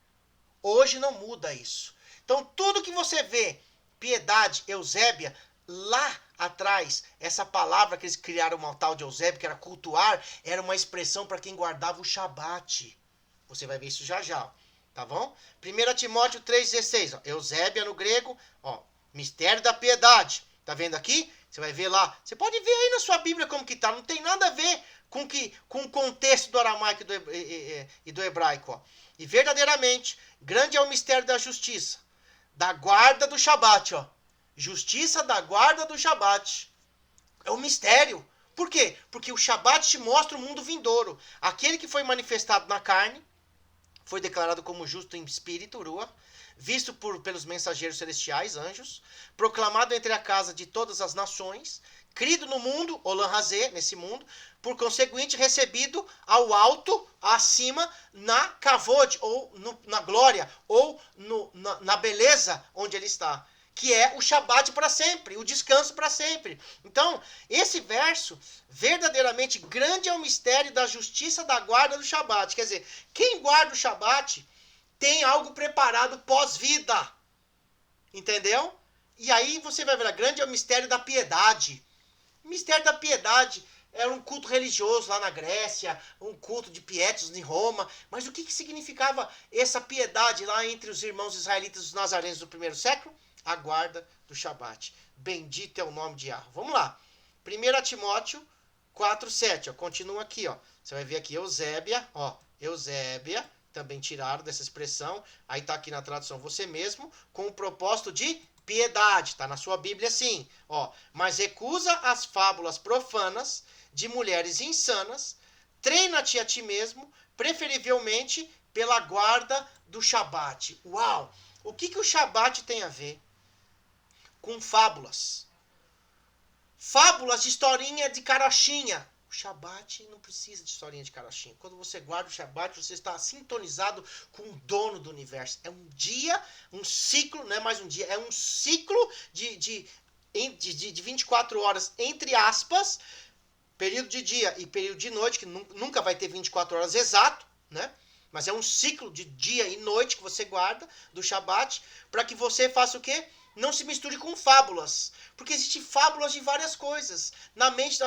Hoje não muda isso. Então tudo que você vê, piedade, Eusébia, lá atrás, essa palavra que eles criaram, uma tal de Eusébia, que era cultuar, era uma expressão para quem guardava o Shabat. Você vai ver isso já já, tá bom? 1 Timóteo 3,16, ó, Eusébia no grego, ó, mistério da piedade. Tá vendo aqui? Você vai ver lá. Você pode ver aí na sua Bíblia como que tá. Não tem nada a ver com o contexto do aramaico e do hebraico. Ó. E verdadeiramente, grande é o mistério da justiça, da guarda do Shabat. Ó. Justiça da guarda do Shabat. É um mistério. Por quê? Porque o Shabat te mostra o mundo vindouro. Aquele que foi manifestado na carne, foi declarado como justo em espírito, Rua, visto pelos mensageiros celestiais, anjos, proclamado entre a casa de todas as nações, crido no mundo, Olam Hazé, nesse mundo, por conseguinte recebido ao alto, acima, na kavod, ou na glória, ou na beleza onde ele está, que é o Shabat para sempre, o descanso para sempre. Então, esse verso, verdadeiramente grande é o mistério da justiça da guarda do Shabat. Quer dizer, quem guarda o Shabat tem algo preparado pós-vida. Entendeu? E aí você vai ver, grande é o mistério da piedade. O mistério da piedade era um culto religioso lá na Grécia, um culto de pietos em Roma. Mas o que significava essa piedade lá entre os irmãos israelitas e os nazarenos do primeiro século? A guarda do Shabat. Bendito é o nome de Yahweh. Vamos lá. 1 Timóteo 4:7. Continua aqui. Ó. Você vai ver aqui Eusébia. Ó, Eusébia. Também tiraram dessa expressão. Aí está aqui na tradução você mesmo. Com o propósito de piedade. Está na sua Bíblia assim. Ó, mas recusa as fábulas profanas de mulheres insanas. Treina-te a ti mesmo. Preferivelmente pela guarda do Shabat. Uau! O que o Shabat tem a ver com fábulas? Fábulas de historinha de carochinha. O Shabat não precisa de historinha de carochinha. Quando você guarda o Shabat, você está sintonizado com o dono do universo. É um dia, um ciclo, não é mais um dia, é um ciclo de 24 horas, entre aspas, período de dia e período de noite, que nunca vai ter 24 horas exato, né? Mas é um ciclo de dia e noite que você guarda do Shabat, para que você faça o quê? Não se misture com fábulas. Porque existem fábulas de várias coisas. Na mente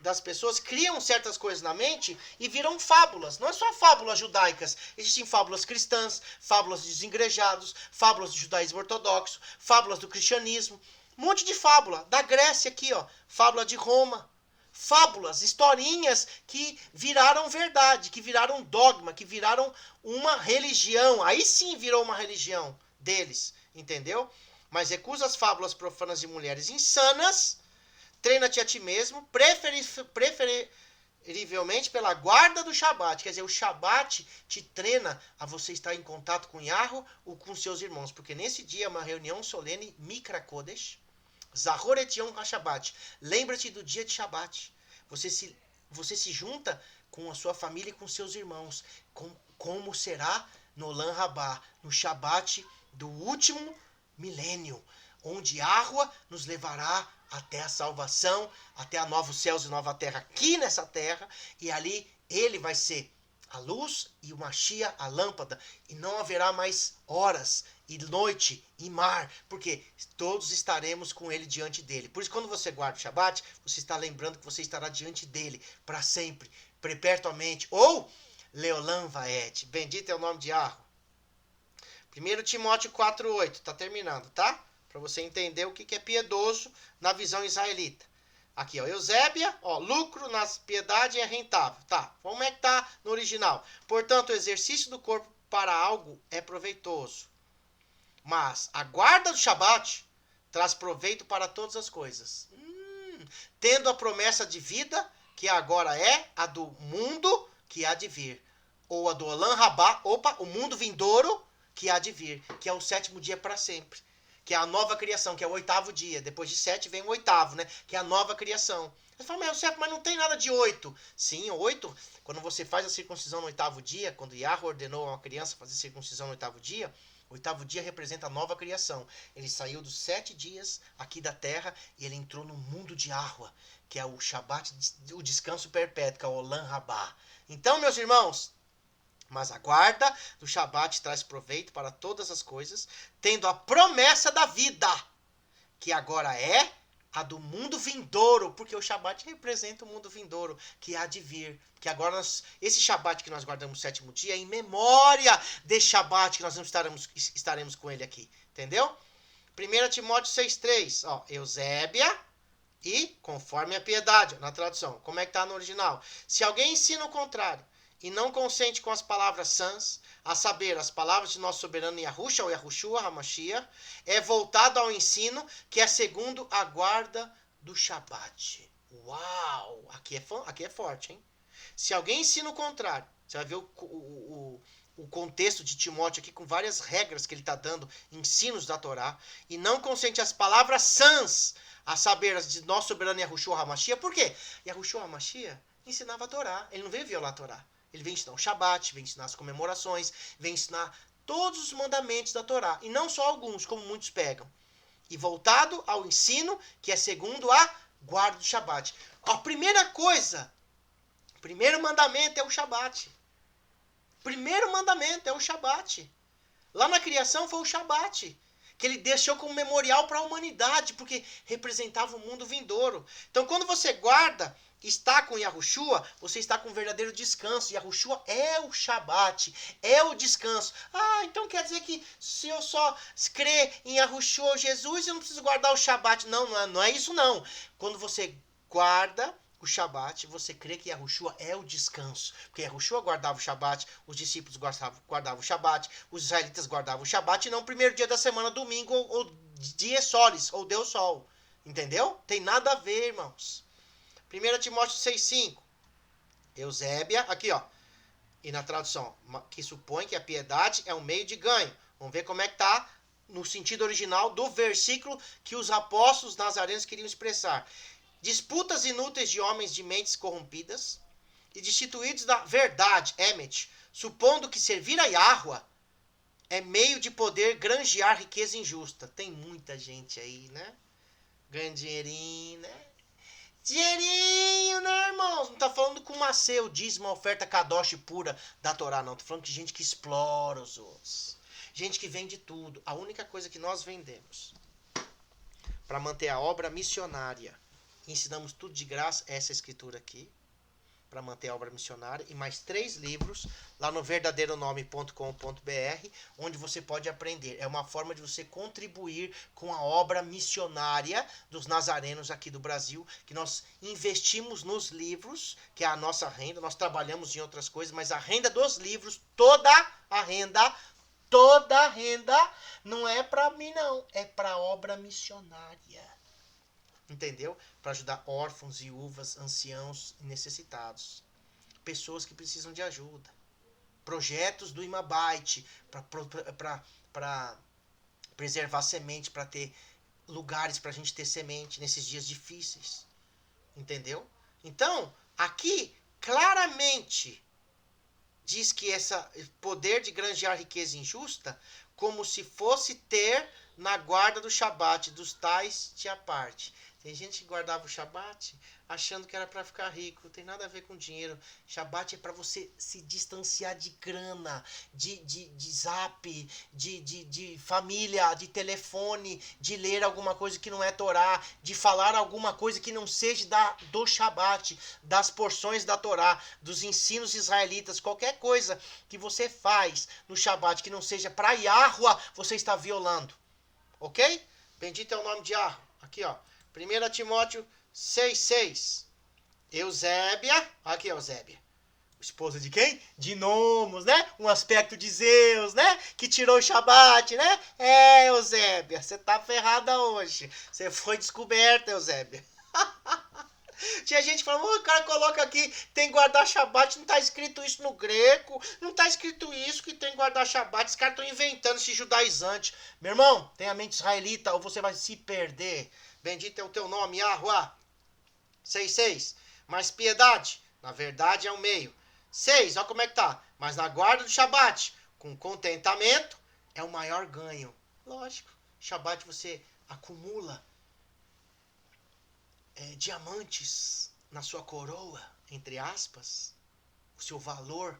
das pessoas, criam certas coisas na mente e viram fábulas. Não é só fábulas judaicas. Existem fábulas cristãs, fábulas dos desigrejados, fábulas do judaísmo ortodoxo, fábulas do cristianismo. Um monte de fábula. Da Grécia aqui, ó. Fábula de Roma. Fábulas, historinhas que viraram verdade, que viraram dogma, que viraram uma religião. Aí sim virou uma religião deles, entendeu? Mas recusa as fábulas profanas de mulheres insanas, treina-te a ti mesmo, preferivelmente pela guarda do Shabat. Quer dizer, o Shabat te treina a você estar em contato com Yahweh ou com seus irmãos, porque nesse dia é uma reunião solene, Mikra Kodesh, Zahor et Yom HaShabbat. Lembra-te do dia de Shabat. Você se junta com a sua família e com seus irmãos. Como será no Olam Rabá, no Shabat do último milênio, onde Yahweh nos levará até a salvação, até a novos céus e nova terra aqui nessa terra. E ali ele vai ser a luz e o Mashiach a lâmpada. E não haverá mais horas e noite e mar, porque todos estaremos com ele diante dele. Por isso, quando você guarda o Shabat, você está lembrando que você estará diante dele para sempre, perpetuamente, ou Leolam Vaed. Bendito é o nome de Yahweh. 1 Timóteo 4,8, está terminando, tá? Para você entender o que é piedoso na visão israelita. Aqui, ó, Eusébia, ó, lucro na piedade é rentável. Tá, como é que tá no original? Portanto, o exercício do corpo para algo é proveitoso. Mas a guarda do Shabat traz proveito para todas as coisas. Tendo a promessa de vida, que agora é a do mundo que há de vir. Ou a do Olam Rabá, o mundo vindouro que há de vir, que é o sétimo dia para sempre. Que é a nova criação, que é o oitavo dia. Depois de 7 vem o oitavo, né? Que é a nova criação. Você fala, mas não tem nada de 8. Sim, 8, quando você faz a circuncisão no oitavo dia, quando Yahweh ordenou a uma criança fazer circuncisão no oitavo dia, o oitavo dia representa a nova criação. Ele saiu dos 7 dias aqui da terra e ele entrou no mundo de Yahweh, que é o Shabat, o descanso perpétuo, que é o Olam Rabá. Então, meus irmãos, mas a guarda do Shabat traz proveito para todas as coisas, tendo a promessa da vida, que agora é a do mundo vindouro, porque o Shabat representa o mundo vindouro, que há de vir. Que agora, esse Shabat que nós guardamos no sétimo dia, é em memória desse Shabat que nós não estaremos com ele aqui. Entendeu? 1 Timóteo 6,3, ó, Eusébia e conforme a piedade, na tradução. Como é que está no original? Se alguém ensina o contrário, e não consente com as palavras sãs, a saber, as palavras de nosso soberano Yahushua, ou Yahushua HaMashiach, é voltado ao ensino que é segundo a guarda do Shabat. Uau! Aqui é forte, hein? Se alguém ensina o contrário, você vai ver o contexto de Timóteo aqui com várias regras que ele está dando, ensinos da Torá, e não consente as palavras sãs, a saber, as de nosso soberano Yahushua HaMashiach. Por quê? Yahushua HaMashiach ensinava a Torá, ele não veio violar a Torá. Ele vem ensinar o Shabat, vem ensinar as comemorações, vem ensinar todos os mandamentos da Torá. E não só alguns, como muitos pegam. E voltado ao ensino, que é segundo a guarda do Shabat. A primeira coisa, primeiro mandamento é o Shabat. Primeiro mandamento é o Shabat. Lá na criação foi o Shabat, que ele deixou como memorial para a humanidade, porque representava o mundo vindouro. Então, quando você guarda, está com Yahushua, você está com um verdadeiro descanso. Yahushua é o Shabat, é o descanso. Ah, então quer dizer que se eu só crer em Yahushua ou Jesus, eu não preciso guardar o Shabat. Não é isso não. Quando você guarda o Shabat, você crê que Yahushua é o descanso. Porque Yahushua guardava o Shabat, os discípulos guardavam o Shabat, os israelitas guardavam o Shabat, e não o primeiro dia da semana, domingo, ou dia solis, ou Deus Sol. Entendeu? Tem nada a ver, irmãos. 1 Timóteo 6,5. Eusébia, aqui ó. E na tradução, que supõe que a piedade é um meio de ganho. Vamos ver como é que tá no sentido original do versículo que os apóstolos nazarenos queriam expressar. Disputas inúteis de homens de mentes corrompidas e destituídos da verdade, Emet, supondo que servir a Yahweh é meio de poder granjear riqueza injusta. Tem muita gente aí, né? Ganha dinheirinho, né? Dinheirinho, né, irmãos? Não tá falando com Maceu, dízimo, oferta kadosh pura da Torá, não. Tô falando de gente que explora os outros. Gente que vende tudo. A única coisa que nós vendemos para manter a obra missionária, ensinamos tudo de graça, essa escritura aqui, para manter a obra missionária, e mais 3 livros lá no verdadeironome.com.br, onde você pode aprender. É uma forma de você contribuir com a obra missionária dos nazarenos aqui do Brasil, que nós investimos nos livros, que é a nossa renda, nós trabalhamos em outras coisas, mas a renda dos livros, toda a renda não é para mim não, é para obra missionária. Entendeu? Para ajudar órfãos, viúvas, anciãos e necessitados. Pessoas que precisam de ajuda. Projetos do Imabyte para preservar semente, para ter lugares para a gente ter semente nesses dias difíceis. Entendeu? Então, aqui, claramente, diz que esse poder de granjear riqueza injusta, como se fosse ter na guarda do Shabat, dos tais te aparte. Tem gente que guardava o Shabat achando que era para ficar rico. Não tem nada a ver com dinheiro. Shabat é para você se distanciar de grana, de zap, de família, de telefone, de ler alguma coisa que não é Torá, de falar alguma coisa que não seja do Shabat, das porções da Torá, dos ensinos israelitas. Qualquer coisa que você faz no Shabat que não seja para Yahuwah, você está violando. Ok? Bendito é o nome de Yahuwah. Aqui, ó. 1 Timóteo 6,6. Eusébia. Aqui, Eusébia. Esposa de quem? De Nomos, né? Um aspecto de Zeus, né? Que tirou o Shabat, né? É, Eusébia. Você tá ferrada hoje. Você foi descoberta, Eusébia. Tinha gente falando, o cara coloca aqui, tem guardar Shabat, não tá escrito isso no grego, não tá escrito isso que tem guardar Shabat, os caras estão inventando esse judaizante. Meu irmão, tem a mente israelita ou você vai se perder. Bendito é o teu nome, Yahuwah. 6,6. Mas piedade, na verdade é o meio. 6, olha como é que tá. Mas na guarda do Shabat, com contentamento, é o maior ganho. Lógico, Shabat você acumula diamantes na sua coroa, entre aspas, o seu valor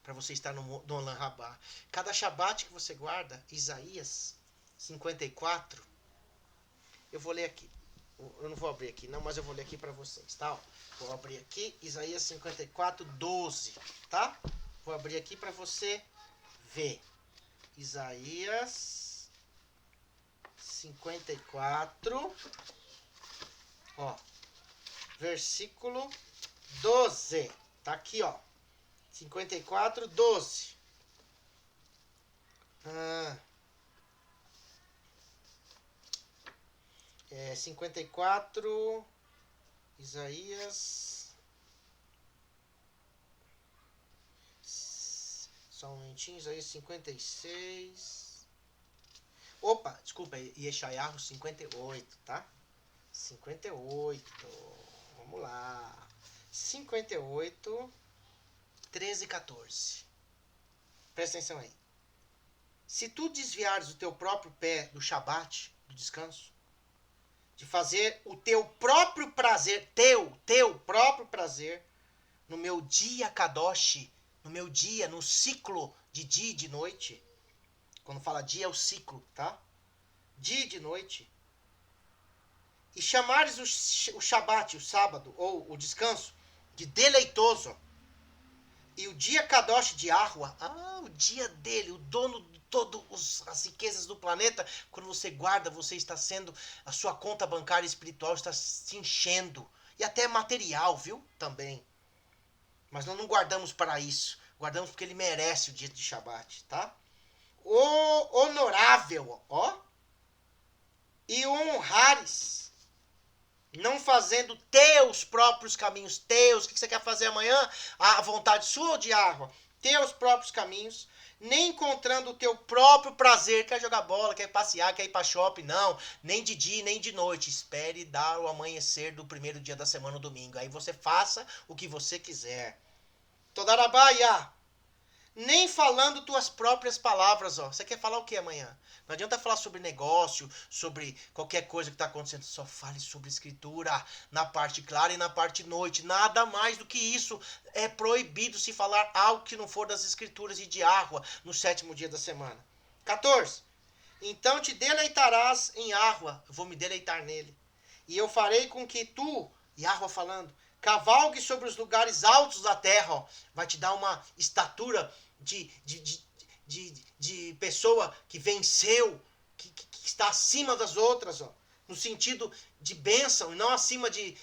para você estar no Olam Rabá. Cada Shabat que você guarda, Isaías 54, eu vou ler aqui. Eu não vou abrir aqui não, mas eu vou ler aqui para vocês, tá? Vou abrir aqui, Isaías 54, 12, tá? Vou abrir aqui para você ver. Isaías 54, ó, versículo 12. Tá aqui, ó. 54, 12. 54, Isaías. Só um momentinho, Isaías 56. Opa, desculpa, Yeshayahu 58, tá? 58. Vamos lá. 58, 13 e 14. Presta atenção aí. Se tu desviares o teu próprio pé do Shabat, do descanso, de fazer o teu próprio prazer, teu próprio prazer, no meu dia Kadosh, no meu dia, no ciclo de dia e de noite. Quando fala dia é o ciclo, tá? Dia e de noite. E chamares o Shabat, o sábado, ou o descanso, de deleitoso. E o dia Kadosh de Yahuwah, o dia dele, o dono de todas as riquezas do planeta, quando você guarda, você está sendo, a sua conta bancária espiritual está se enchendo. E até material, viu? Também. Mas nós não guardamos para isso. Guardamos porque ele merece o dia de Shabat, tá? O honorável, ó. E o honrares. Não fazendo teus próprios caminhos, teus. O que você quer fazer amanhã? A vontade sua ou de Yahuwah? Teus próprios caminhos. Nem encontrando o teu próprio prazer. Quer jogar bola, quer passear, quer ir para shopping. Não. Nem de dia, nem de noite. Espere dar o amanhecer do primeiro dia da semana, no domingo. Aí você faça o que você quiser. Todarabá, Yah. nem falando tuas próprias palavras, ó. Você quer falar o que amanhã? Não adianta falar sobre negócio, sobre qualquer coisa que está acontecendo. Só fale sobre escritura, na parte clara e na parte noite. Nada mais do que isso. É proibido se falar algo que não for das escrituras e de Yahua no 7º dia da semana. 14. Então te deleitarás em Yahua. Eu vou me deleitar nele. E eu farei com que tu, Yahua falando, cavalgue sobre os lugares altos da terra, ó. Vai te dar uma estatura de pessoa que venceu, que está acima das outras, ó. No sentido de bênção, e não acima de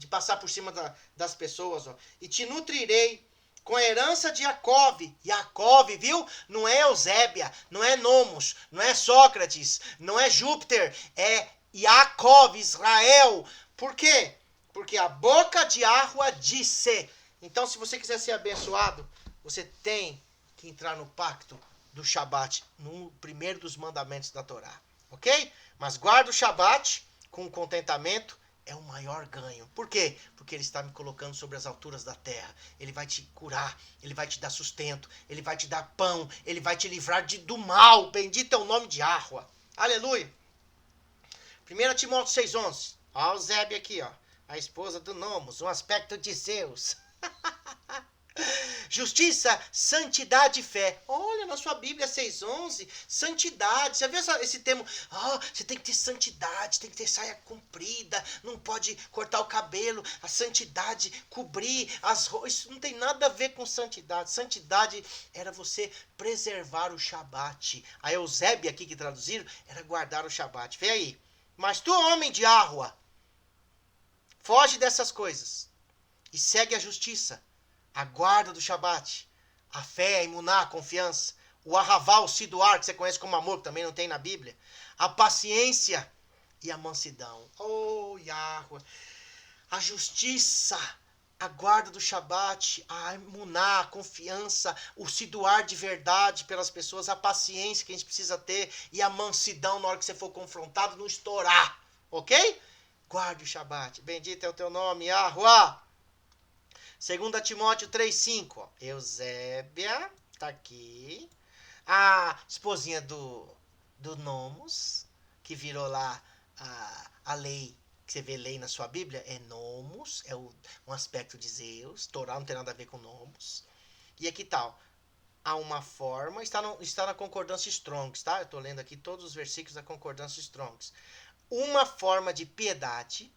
passar por cima das pessoas, ó. E te nutrirei com a herança de Jacove. Jacove, viu? Não é Eusébia, não é Nomos, não é Sócrates, não é Júpiter, é Jacove, Israel. Por quê? Porque a boca de Yahua disse. Então, se você quiser ser abençoado, você tem que entrar no pacto do Shabat, no primeiro dos mandamentos da Torá. Ok? Mas guarda o Shabat com contentamento, é o maior ganho. Por quê? Porque ele está me colocando sobre as alturas da terra. Ele vai te curar, ele vai te dar sustento, ele vai te dar pão, ele vai te livrar do mal. Bendito é o nome de Yahua. Aleluia. 1 Timóteo 6,11. Olha o Zébia aqui, ó. A esposa do Nomos, um aspecto de Zeus. Justiça, santidade e fé. Olha, na sua Bíblia 6,11, santidade. Você viu esse termo? Você tem que ter santidade, tem que ter saia comprida, não pode cortar o cabelo, a santidade, cobrir as roupas. Isso não tem nada a ver com santidade. Santidade era você preservar o Shabat. A Eusébia aqui que traduziram era guardar o Shabat. Vê aí. Mas tu, homem de Yahua, foge dessas coisas e segue a justiça, a guarda do Shabat, a fé, a imuná, a confiança, o arraval, o siduar, que você conhece como amor, que também não tem na Bíblia, a paciência e a mansidão. Oh, Yahweh! A justiça, a guarda do Shabat, a imuná, a confiança, o siduar de verdade pelas pessoas, a paciência que a gente precisa ter e a mansidão na hora que você for confrontado, não estourar. Ok? Guarde o Shabat. Bendito é o teu nome, Yahua. 2 Timóteo 3,5. Eusébia, tá aqui. A esposinha do Nomos, que virou lá a lei, que você vê lei na sua Bíblia, é Nomos, é um aspecto de Zeus. Torá não tem nada a ver com Nomos. E aqui tal. Há uma forma, está na concordância Strongs, tá? Eu estou lendo aqui todos os versículos da concordância Strongs. Uma forma de piedade,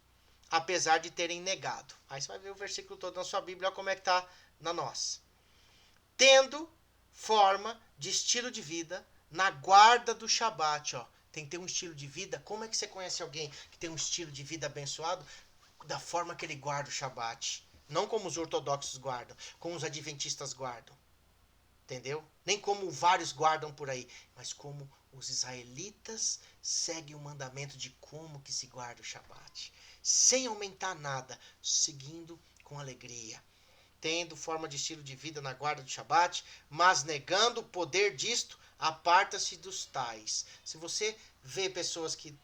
apesar de terem negado. Aí você vai ver o versículo todo na sua Bíblia, olha como é que está na nossa. Tendo forma de estilo de vida na guarda do Shabat, ó. Tem que ter um estilo de vida. Como é que você conhece alguém que tem um estilo de vida abençoado? Da forma que ele guarda o Shabat. Não como os ortodoxos guardam, como os adventistas guardam. Entendeu? Nem como vários guardam por aí, mas como os israelitas seguem o mandamento de como que se guarda o Shabat. Sem aumentar nada, seguindo com alegria. Tendo forma de estilo de vida na guarda do Shabat, mas negando o poder disto, aparta-se dos tais. Se você vê pessoas que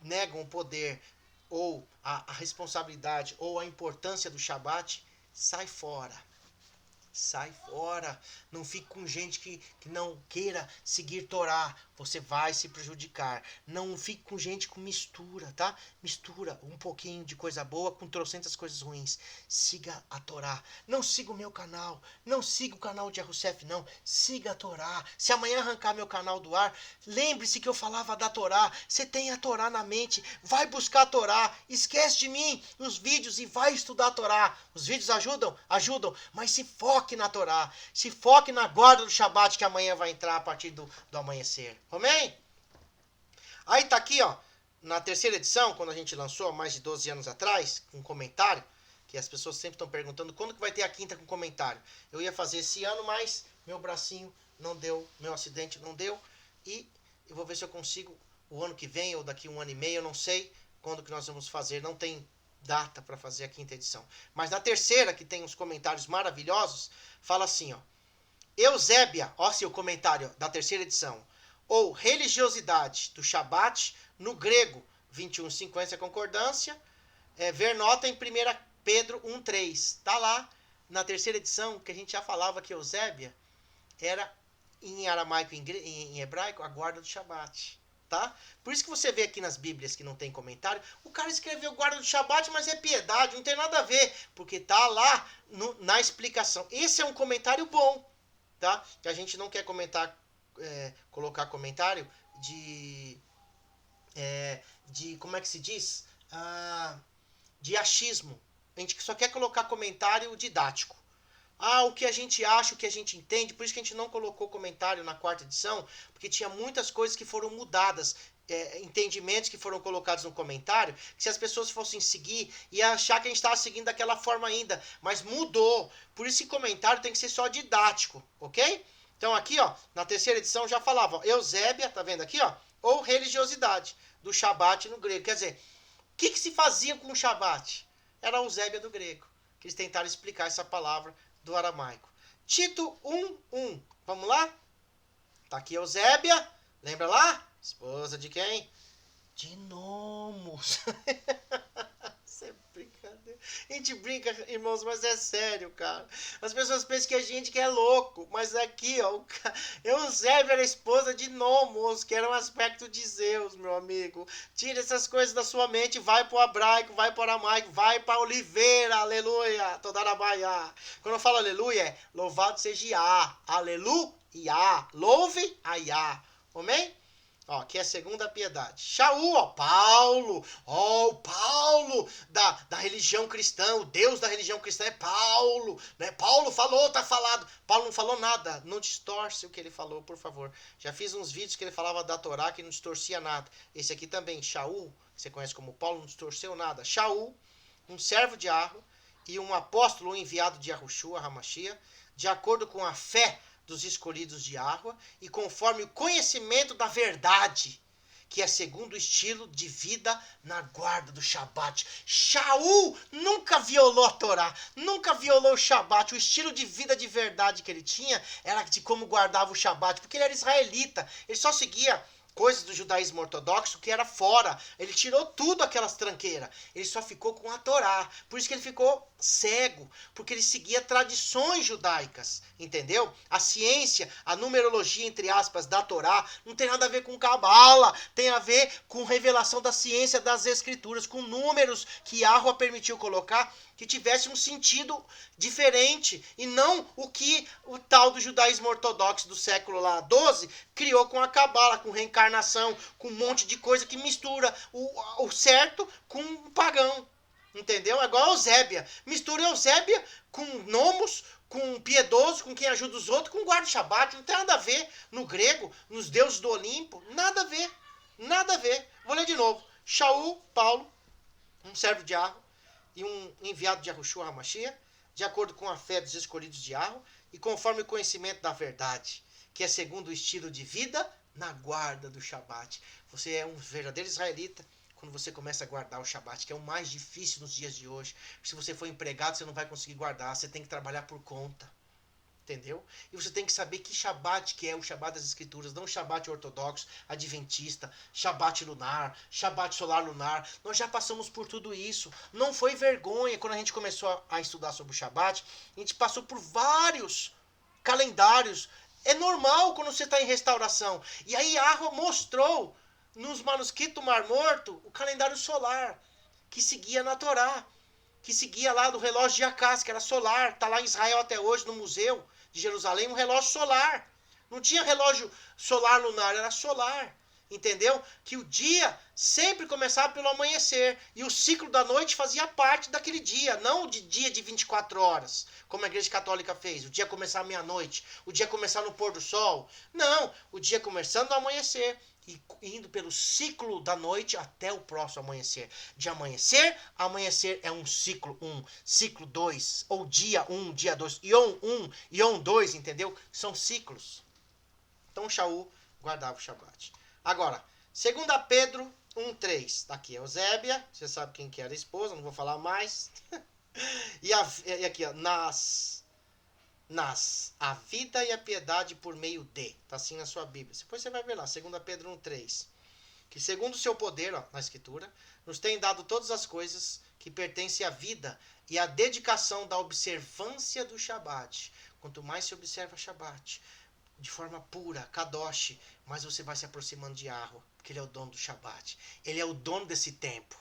negam o poder ou a responsabilidade ou a importância do Shabat, sai fora. Sai fora. Não fique com gente que não queira seguir Torá. Você vai se prejudicar. Não fique com gente com mistura, tá? Mistura um pouquinho de coisa boa com trocentas coisas ruins. Siga a Torá. Não siga o meu canal. Não siga o canal de Roussef, não. Siga a Torá. Se amanhã arrancar meu canal do ar, lembre-se que eu falava da Torá. Você tem a Torá na mente. Vai buscar a Torá. Esquece de mim nos vídeos e vai estudar a Torá. Os vídeos ajudam? Ajudam. Mas se foque na Torá. Se foque na guarda do Shabat que amanhã vai entrar a partir do amanhecer. Amém? Aí tá aqui, ó, na terceira edição, quando a gente lançou, há mais de 12 anos atrás, um comentário, que as pessoas sempre estão perguntando quando que vai ter a quinta com comentário. Eu ia fazer esse ano, mas meu bracinho não deu, meu acidente não deu, e eu vou ver se eu consigo o ano que vem, ou daqui um ano e meio, eu não sei quando que nós vamos fazer, não tem data para fazer a quinta edição. Mas na terceira, que tem uns comentários maravilhosos, fala assim, ó, Eusébia, ó, seu comentário da terceira edição, ou religiosidade do Shabat, no grego, 21:50 concordância, ver nota em 1 Pedro 1:3. Está lá na terceira edição, que a gente já falava que Eusébia era, em aramaico e em hebraico, a guarda do Shabat. Tá? Por isso que você vê aqui nas Bíblias que não tem comentário, o cara escreveu guarda do Shabat, mas é piedade, não tem nada a ver, porque tá lá na explicação. Esse é um comentário bom, tá? Que a gente não quer colocar comentário de como é que se diz? De achismo. A gente só quer colocar comentário didático. O que a gente acha, o que a gente entende, por isso que a gente não colocou comentário na quarta edição, porque tinha muitas coisas que foram mudadas, entendimentos que foram colocados no comentário, que se as pessoas fossem seguir, ia achar que a gente estava seguindo daquela forma ainda, mas mudou. Por isso que comentário tem que ser só didático, ok? Então aqui, ó, na terceira edição já falava, ó, Eusébia, tá vendo aqui, ó, ou religiosidade, do Shabat no grego. Quer dizer, o que se fazia com o Shabat? Era a Eusébia do grego, que eles tentaram explicar essa palavra do aramaico. Tito 1:1. Vamos lá? Tá aqui Eusébia. Lembra lá? Esposa de quem? De Nomos. Isso é brincadeira. A gente brinca, irmãos, mas é sério, cara. As pessoas pensam que a gente que é louco. Mas aqui, ó, Eusébia era esposa de Nomos, que era um aspecto de Zeus, meu amigo. Tira essas coisas da sua mente, vai pro hebraico, vai pro aramaico, vai pra oliveira, aleluia, todarabaia. Quando eu falo aleluia, é louvado seja Iá, aleluia, louve a Iá, amém? Ó, aqui é a segunda piedade. Shaul, ó, Paulo. Ó, o Paulo da religião cristã. O Deus da religião cristã é Paulo. Né? Paulo falou, tá falado. Paulo não falou nada. Não distorce o que ele falou, por favor. Já fiz uns vídeos que ele falava da Torá que não distorcia nada. Esse aqui também, Shaul, que você conhece como Paulo, não distorceu nada. Shaul, um servo de Arro e um apóstolo, um enviado de Yahushua, Hamashia, de acordo com a fé dos escolhidos de Arroa e conforme o conhecimento da verdade, que é segundo o estilo de vida na guarda do Shabat. Shaul nunca violou a Torá, nunca violou o Shabat. O estilo de vida de verdade que ele tinha era de como guardava o Shabat, porque ele era israelita, ele só seguia coisas do judaísmo ortodoxo que era fora. Ele tirou tudo aquelas tranqueiras. Ele só ficou com a Torá. Por isso que ele ficou cego, porque ele seguia tradições judaicas, entendeu? A ciência, a numerologia, entre aspas, da Torá, não tem nada a ver com cabala, tem a ver com revelação da ciência das escrituras, com números que Yahweh permitiu colocar que tivesse um sentido diferente, e não o que o tal do judaísmo ortodoxo do século lá 12 criou com a cabala, com reencarnação, com um monte de coisa que mistura o certo com o pagão. Entendeu? É igual a Eusébia. Mistura Eusébia com Nomos, com piedoso, com quem ajuda os outros, com guarda Shabat. Não tem nada a ver no grego, nos deuses do Olimpo. Nada a ver. Nada a ver. Vou ler de novo. Shaul, Paulo, um servo de Arro e um enviado de Yahushua HaMashiach, de acordo com a fé dos escolhidos de Arro e conforme o conhecimento da verdade, que é segundo o estilo de vida na guarda do Shabat. Você é um verdadeiro israelita quando você começa a guardar o Shabat, que é o mais difícil nos dias de hoje. Se você for empregado, você não vai conseguir guardar, você tem que trabalhar por conta. Entendeu? E você tem que saber que Shabat que é o Shabat das Escrituras, não o Shabat ortodoxo, adventista, Shabat lunar, Shabat solar lunar. Nós já passamos por tudo isso. Não foi vergonha quando a gente começou a estudar sobre o Shabat. A gente passou por vários calendários. É normal quando você está em restauração. E aí Yahweh mostrou nos manuscritos Mar Morto o calendário solar, que seguia na Torá, que seguia lá do relógio de Acás, que era solar. Está lá em Israel até hoje, no museu de Jerusalém, um relógio solar. Não tinha relógio solar lunar, era solar. Entendeu? Que o dia sempre começava pelo amanhecer. E o ciclo da noite fazia parte daquele dia. Não de dia de 24 horas, como a Igreja Católica fez. O dia começar à meia-noite. O dia começar no pôr do sol. Não. O dia começando no amanhecer. E indo pelo ciclo da noite até o próximo amanhecer. De amanhecer a amanhecer é um ciclo 1. Ciclo 2. Ou dia 1, dia 2. Ion 1, Ion 2, entendeu? São ciclos. Então Shaul guardava o Shabat. Agora, 2 Pedro 1:3. Tá aqui, Eusébia. Você sabe quem que era a esposa, não vou falar mais. e aqui, ó, a vida e a piedade por meio de. Tá assim na sua Bíblia. Depois você vai ver lá, 2 Pedro 1:3. Que segundo o seu poder, ó, na Escritura, nos tem dado todas as coisas que pertencem à vida e à dedicação da observância do Shabat. Quanto mais se observa Shabat, de forma pura, kadosh, mas você vai se aproximando de Yahweh, porque ele é o dono do Shabat. Ele é o dono desse tempo.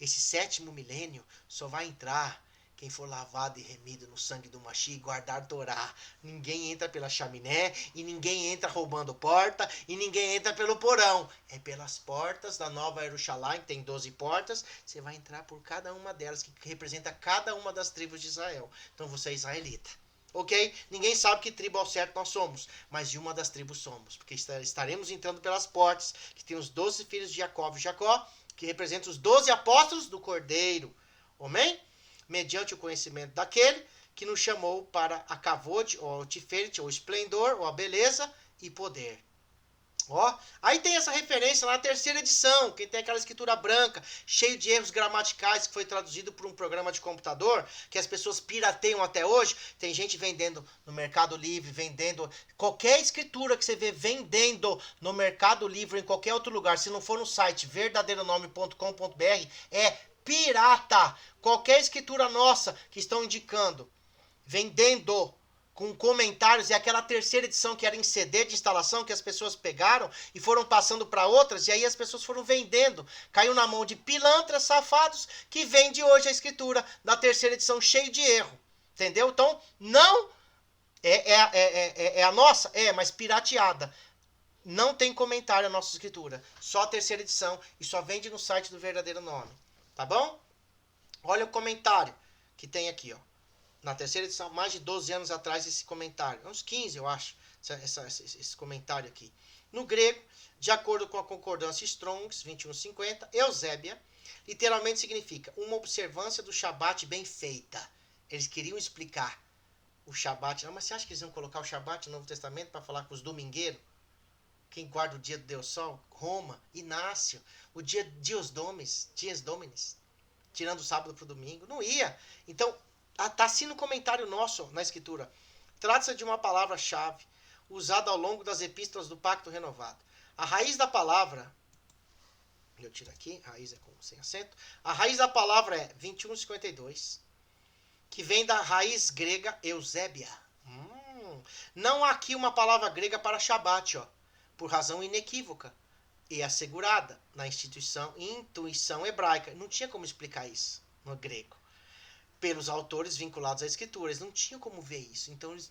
Esse 7º milênio só vai entrar quem for lavado e remido no sangue do Mashiach e guardar a Torá. Ninguém entra pela chaminé, e ninguém entra roubando porta, e ninguém entra pelo porão. É pelas portas da Nova Jerusalém, que tem 12 portas. Você vai entrar por cada uma delas, que representa cada uma das tribos de Israel. Então você é israelita. Ok? Ninguém sabe que tribo ao certo nós somos, mas de uma das tribos somos, porque estaremos entrando pelas portas, que tem os 12 filhos de Jacó e Jacó, que representam os 12 apóstolos do Cordeiro. Amém? Mediante o conhecimento daquele que nos chamou para a kavod, ou a tiferet, ou esplendor, ou a beleza e poder. Ó, aí tem essa referência na 3ª edição, que tem aquela escritura branca, cheio de erros gramaticais, que foi traduzido por um programa de computador, que as pessoas pirateiam até hoje. Tem gente vendendo no Mercado Livre, vendendo qualquer escritura que você vê vendendo no Mercado Livre, em qualquer outro lugar, se não for no site verdadeironome.com.br, é pirata. Qualquer escritura nossa que estão indicando, vendendo com comentários, e aquela 3ª edição que era em CD de instalação, que as pessoas pegaram e foram passando para outras, e aí as pessoas foram vendendo. Caiu na mão de pilantras safados que vende hoje a escritura da 3ª edição cheio de erro. Entendeu? Então, não é a nossa? É, mas pirateada. Não tem comentário a nossa escritura. Só a 3ª edição, e só vende no site do Verdadeiro Nome. Tá bom? Olha o comentário que tem aqui, ó. Na 3ª edição, mais de 12 anos atrás, esse comentário. Uns 15, eu acho, esse comentário aqui. No grego, de acordo com a concordância Strongs, 2150, Eusébia, literalmente significa uma observância do Shabat bem feita. Eles queriam explicar o Shabat. Não, mas você acha que eles iam colocar o Shabat no Novo Testamento para falar com os domingueiros? Quem guarda o dia do Deus Sol? Roma, Inácio, o dia Dias Dominis, tirando o sábado para o domingo. Não ia. Então, está assim no comentário nosso na escritura. Trata-se de uma palavra-chave usada ao longo das epístolas do Pacto Renovado. A raiz da palavra, eu tiro aqui, raiz é sem acento. A raiz da palavra é 2152, que vem da raiz grega Eusébia. Não há aqui uma palavra grega para Shabat, ó, por razão inequívoca e assegurada na intuição hebraica. Não tinha como explicar isso no grego. Pelos autores vinculados à escritura. Eles não tinham como ver isso. Então eles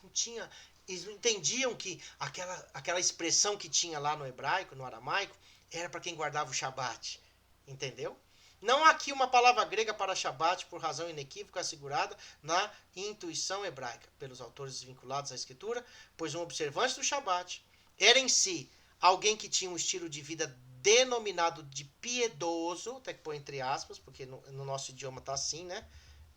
não entendiam que aquela expressão que tinha lá no hebraico, no aramaico, era para quem guardava o Shabat. Entendeu? Não há aqui uma palavra grega para Shabat por razão inequívoca assegurada na intuição hebraica, pelos autores vinculados à escritura, pois um observante do Shabat era em si alguém que tinha um estilo de vida denominado de piedoso, até que põe entre aspas, porque no nosso idioma está assim, né?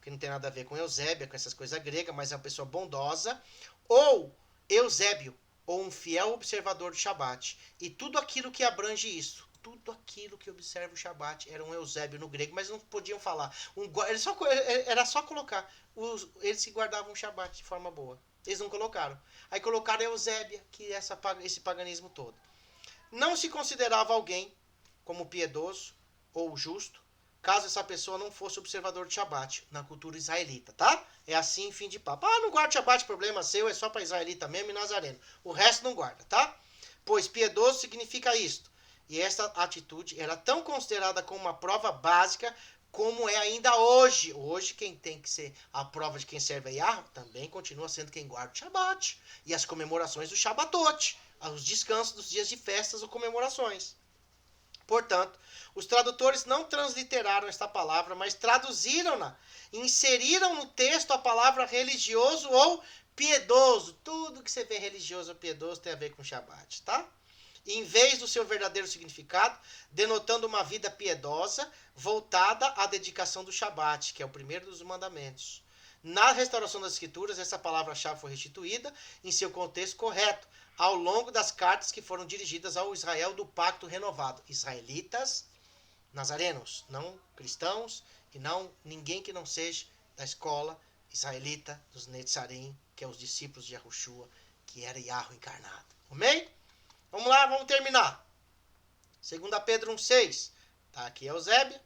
Que não tem nada a ver com Eusébia, com essas coisas gregas, mas é uma pessoa bondosa, ou Eusébio, ou um fiel observador do Shabat. E tudo aquilo que abrange isso, tudo aquilo que observa o Shabat, era um Eusébio no grego, mas não podiam falar. Era só colocar. Eles se guardavam o Shabat de forma boa. Eles não colocaram. Aí colocaram Eusébia, que é esse paganismo todo. Não se considerava alguém como piedoso ou justo, caso essa pessoa não fosse observador de Shabat na cultura israelita, tá? É assim, fim de papo. Não guarda Shabat, problema seu, é só para israelita mesmo e nazareno. O resto não guarda, tá? Pois piedoso significa isto. E esta atitude era tão considerada como uma prova básica como é ainda hoje. Hoje, quem tem que ser a prova de quem serve a Yahweh também continua sendo quem guarda o Shabat. E as comemorações do Shabatot, os descansos dos dias de festas ou comemorações. Portanto, os tradutores não transliteraram esta palavra, mas traduziram-na, inseriram no texto a palavra religioso ou piedoso. Tudo que você vê religioso ou piedoso tem a ver com Shabat, tá? Em vez do seu verdadeiro significado, denotando uma vida piedosa voltada à dedicação do Shabat, que é o primeiro dos mandamentos. Na restauração das escrituras, essa palavra-chave foi restituída em seu contexto correto, ao longo das cartas que foram dirigidas ao Israel do Pacto Renovado. Israelitas, nazarenos, não cristãos, e não ninguém que não seja da escola israelita dos Netzarim, que é os discípulos de Yahushua, que era Yahweh encarnado. Amém? Vamos lá, vamos terminar. 2 Pedro 1,6. Tá aqui Eusébia.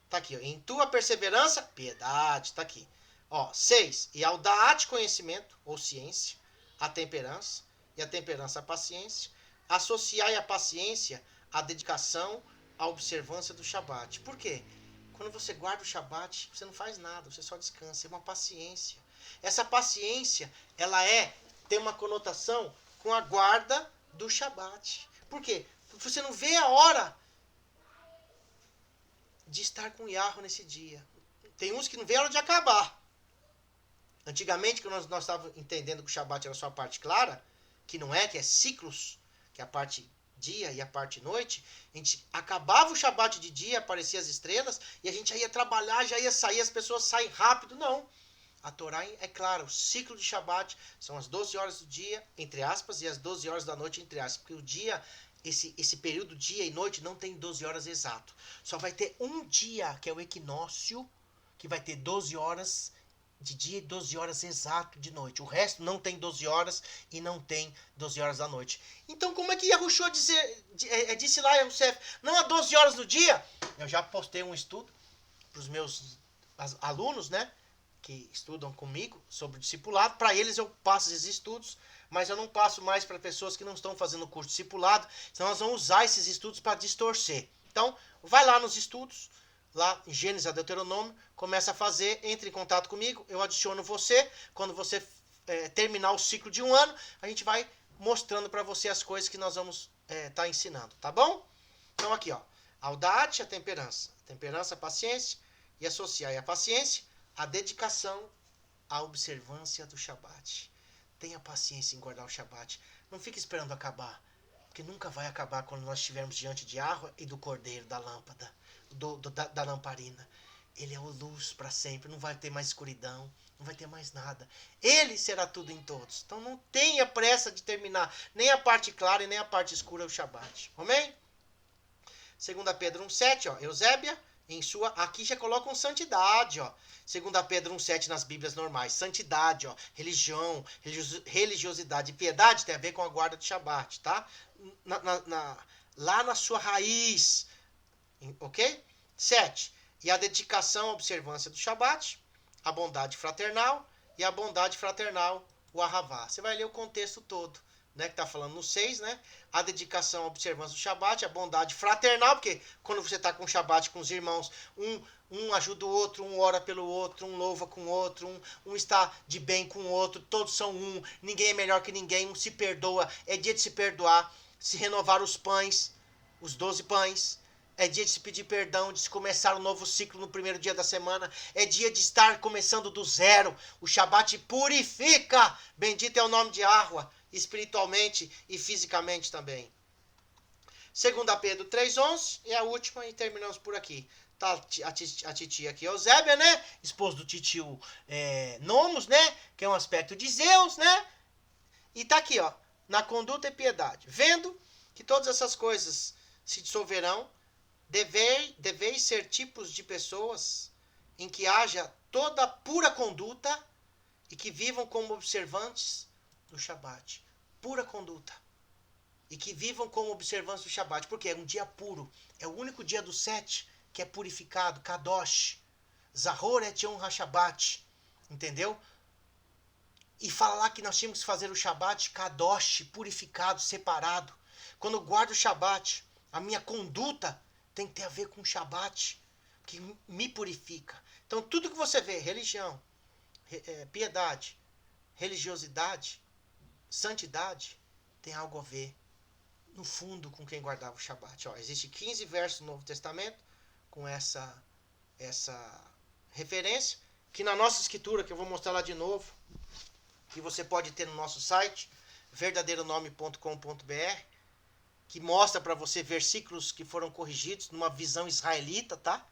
Tá aqui, ó. Em tua perseverança, piedade. Tá aqui. 6. E ao dar-te conhecimento, ou ciência, a temperança, e a temperança à paciência. Associai a paciência à dedicação, à observância do Shabat. Por quê? Quando você guarda o Shabat, você não faz nada, você só descansa. É uma paciência. Essa paciência, ela tem uma conotação com a guarda do Shabat. Por quê? Porque você não vê a hora de estar com Yahweh nesse dia. Tem uns que não vê a hora de acabar. Antigamente, quando nós estávamos entendendo que o Shabat era só a parte clara, que não é, que é ciclos, que é a parte dia e a parte noite, a gente acabava o Shabat de dia, apareciam as estrelas, e a gente já ia trabalhar, já ia sair, as pessoas saem rápido. Não. A Torá é clara, o ciclo de Shabat são as 12 horas do dia, entre aspas, e as 12 horas da noite, entre aspas. Porque o dia, esse período dia e noite não tem 12 horas exato. Só vai ter um dia, que é o equinócio, que vai ter 12 horas de dia e 12 horas exato de noite. O resto não tem 12 horas e não tem 12 horas da noite. Então como é que Yahushua disse lá, Yosef, não há 12 horas do dia? Eu já postei um estudo para os meus alunos, né, que estudam comigo sobre o discipulado. Para eles eu passo esses estudos, mas eu não passo mais para pessoas que não estão fazendo o curso de discipulado, senão elas vão usar esses estudos para distorcer. Então, vai lá nos estudos, lá em Gênesis a Deuteronômio, começa a fazer, entre em contato comigo, eu adiciono você. Quando você terminar o ciclo de um ano, a gente vai mostrando para você as coisas que nós vamos estar ensinando, tá bom? Então aqui, ó, Audate, a temperança, a paciência, e associar a paciência, a dedicação, à observância do Shabat. Tenha paciência em guardar o Shabat. Não fique esperando acabar, porque nunca vai acabar quando nós estivermos diante de Yahweh e do Cordeiro, da lâmpada, da lamparina. Ele é a luz para sempre, não vai ter mais escuridão, não vai ter mais nada. Ele será tudo em todos. Então não tenha pressa de terminar nem a parte clara e nem a parte escura do Shabat. Amém? 2 Pedro 1,7, ó, Eusébia, em sua, aqui já colocam santidade, ó. 2 Pedro 1,7 nas Bíblias normais. Santidade, ó, religião, religiosidade e piedade tem a ver com a guarda do Shabat, tá? Lá na sua raiz, ok? 7. E a dedicação à observância do Shabat, a bondade fraternal, e a bondade fraternal, o Ahavá. Você vai ler o contexto todo, né, que está falando no 6, né? A dedicação à observância do Shabat, a bondade fraternal, porque quando você está com o Shabat com os irmãos, um ajuda o outro, um ora pelo outro, um louva com o outro, um está de bem com o outro, todos são um, ninguém é melhor que ninguém, um se perdoa, é dia de se perdoar, se renovar os pães, os 12 pães, é dia de se pedir perdão, de se começar um novo ciclo no primeiro dia da semana. É dia de estar começando do zero. O Shabat purifica. Bendito é o nome de Yahweh, espiritualmente e fisicamente também. 2 Pedro 3,11 e a última e terminamos por aqui. Tá a titia aqui, Eusébia, né? Esposa do titio Nomos, né? Que é um aspecto de Zeus, né? E tá aqui, ó. Na conduta e piedade. Vendo que todas essas coisas se dissolverão, deveis ser tipos de pessoas em que haja toda pura conduta e que vivam como observantes do Shabat. Pura conduta. E que vivam como observantes do Shabat. Porque é um dia puro. É o único dia do 7 que é purificado. Kadosh. Zahor et Yom HaShabbat. Entendeu? E fala lá que nós tínhamos que fazer o Shabat Kadosh, purificado, separado. Quando eu guardo o Shabat, a minha conduta tem que ter a ver com o Shabat, que me purifica. Então, tudo que você vê, religião, piedade, religiosidade, santidade, tem algo a ver, no fundo, com quem guardava o Shabat. Ó, existe 15 versos no Novo Testamento com essa referência, que na nossa escritura, que eu vou mostrar lá de novo, que você pode ter no nosso site, verdadeironome.com.br, que mostra para você versículos que foram corrigidos numa visão israelita, tá?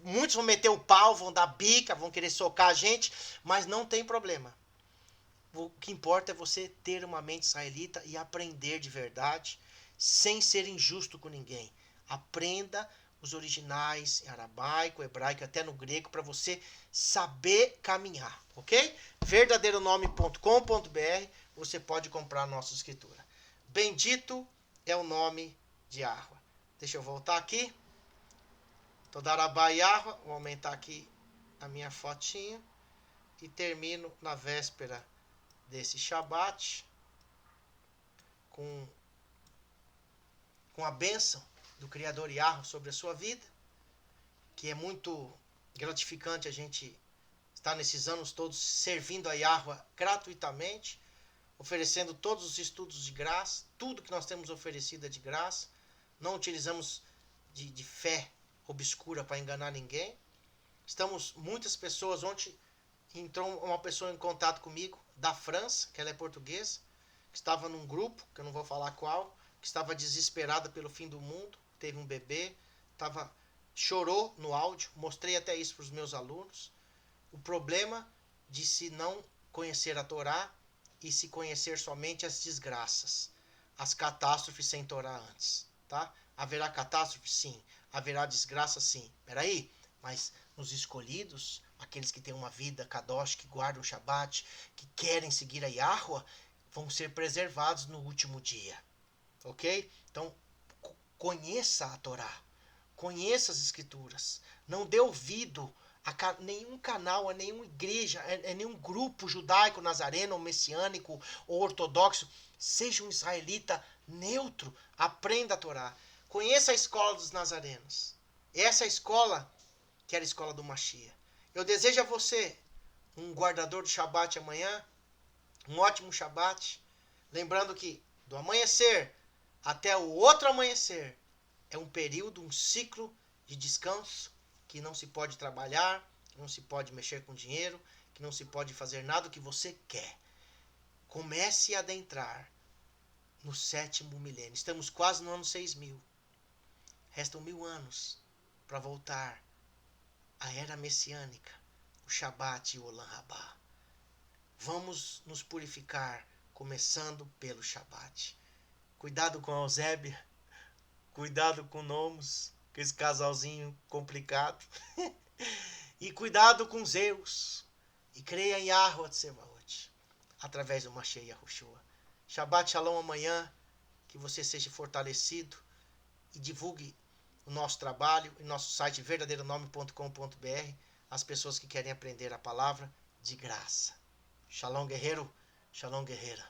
Muitos vão meter o pau, vão dar bica, vão querer socar a gente, mas não tem problema. O que importa é você ter uma mente israelita e aprender de verdade, sem ser injusto com ninguém. Aprenda os originais em aramaico, hebraico, até no grego, para você saber caminhar, ok? verdadeironome.com.br, você pode comprar a nossa escritura. Bendito é o nome de Yahweh. Deixa eu voltar aqui. Todarabá Yahweh. Vou aumentar aqui a minha fotinha. E termino na véspera desse Shabat. com a bênção do Criador Yahweh sobre a sua vida, que é muito gratificante a gente estar nesses anos todos servindo a Yahweh gratuitamente, oferecendo todos os estudos de graça, tudo que nós temos oferecido é de graça, não utilizamos de fé obscura para enganar ninguém. Muitas pessoas, ontem entrou uma pessoa em contato comigo, da França, que ela é portuguesa, que estava num grupo, que eu não vou falar qual, que estava desesperada pelo fim do mundo, teve um bebê, chorou no áudio, mostrei até isso para os meus alunos. O problema de se não conhecer a Torá e se conhecer somente as desgraças, as catástrofes sem Torá antes, tá? Haverá catástrofe? Sim. Haverá desgraça? Sim. Peraí, mas nos escolhidos, aqueles que têm uma vida kadosh, que guardam o Shabat, que querem seguir a Yahweh, vão ser preservados no último dia. Ok? Então, conheça a Torá. Conheça as Escrituras. Não dê ouvido a nenhum canal, a nenhuma igreja, a nenhum grupo judaico, nazareno, ou messiânico, ou ortodoxo. Seja um israelita neutro. Aprenda a Torá. Conheça a escola dos nazarenos. Essa é a escola que era a escola do Mashiach. Eu desejo a você um guardador do Shabat amanhã, um ótimo Shabat. Lembrando que do amanhecer até o outro amanhecer é um período, um ciclo de descanso, que não se pode trabalhar, que não se pode mexer com dinheiro, que não se pode fazer nada o que você quer. Comece a adentrar no 7º milênio. Estamos quase no ano 6000. Restam 1000 anos para voltar à era messiânica, o Shabat e o Olam Rabá. Vamos nos purificar, começando pelo Shabat. Cuidado com a Eusébia, cuidado com o Nomos, com esse casalzinho complicado. E cuidado com Zeus. E creia em Yahweh Tsebaot, através do Mashiach Yahushua. Shabbat Shalom amanhã, que você seja fortalecido e divulgue o nosso trabalho em nosso site verdadeironome.com.br, as pessoas que querem aprender a palavra de graça. Shalom guerreiro, shalom guerreira.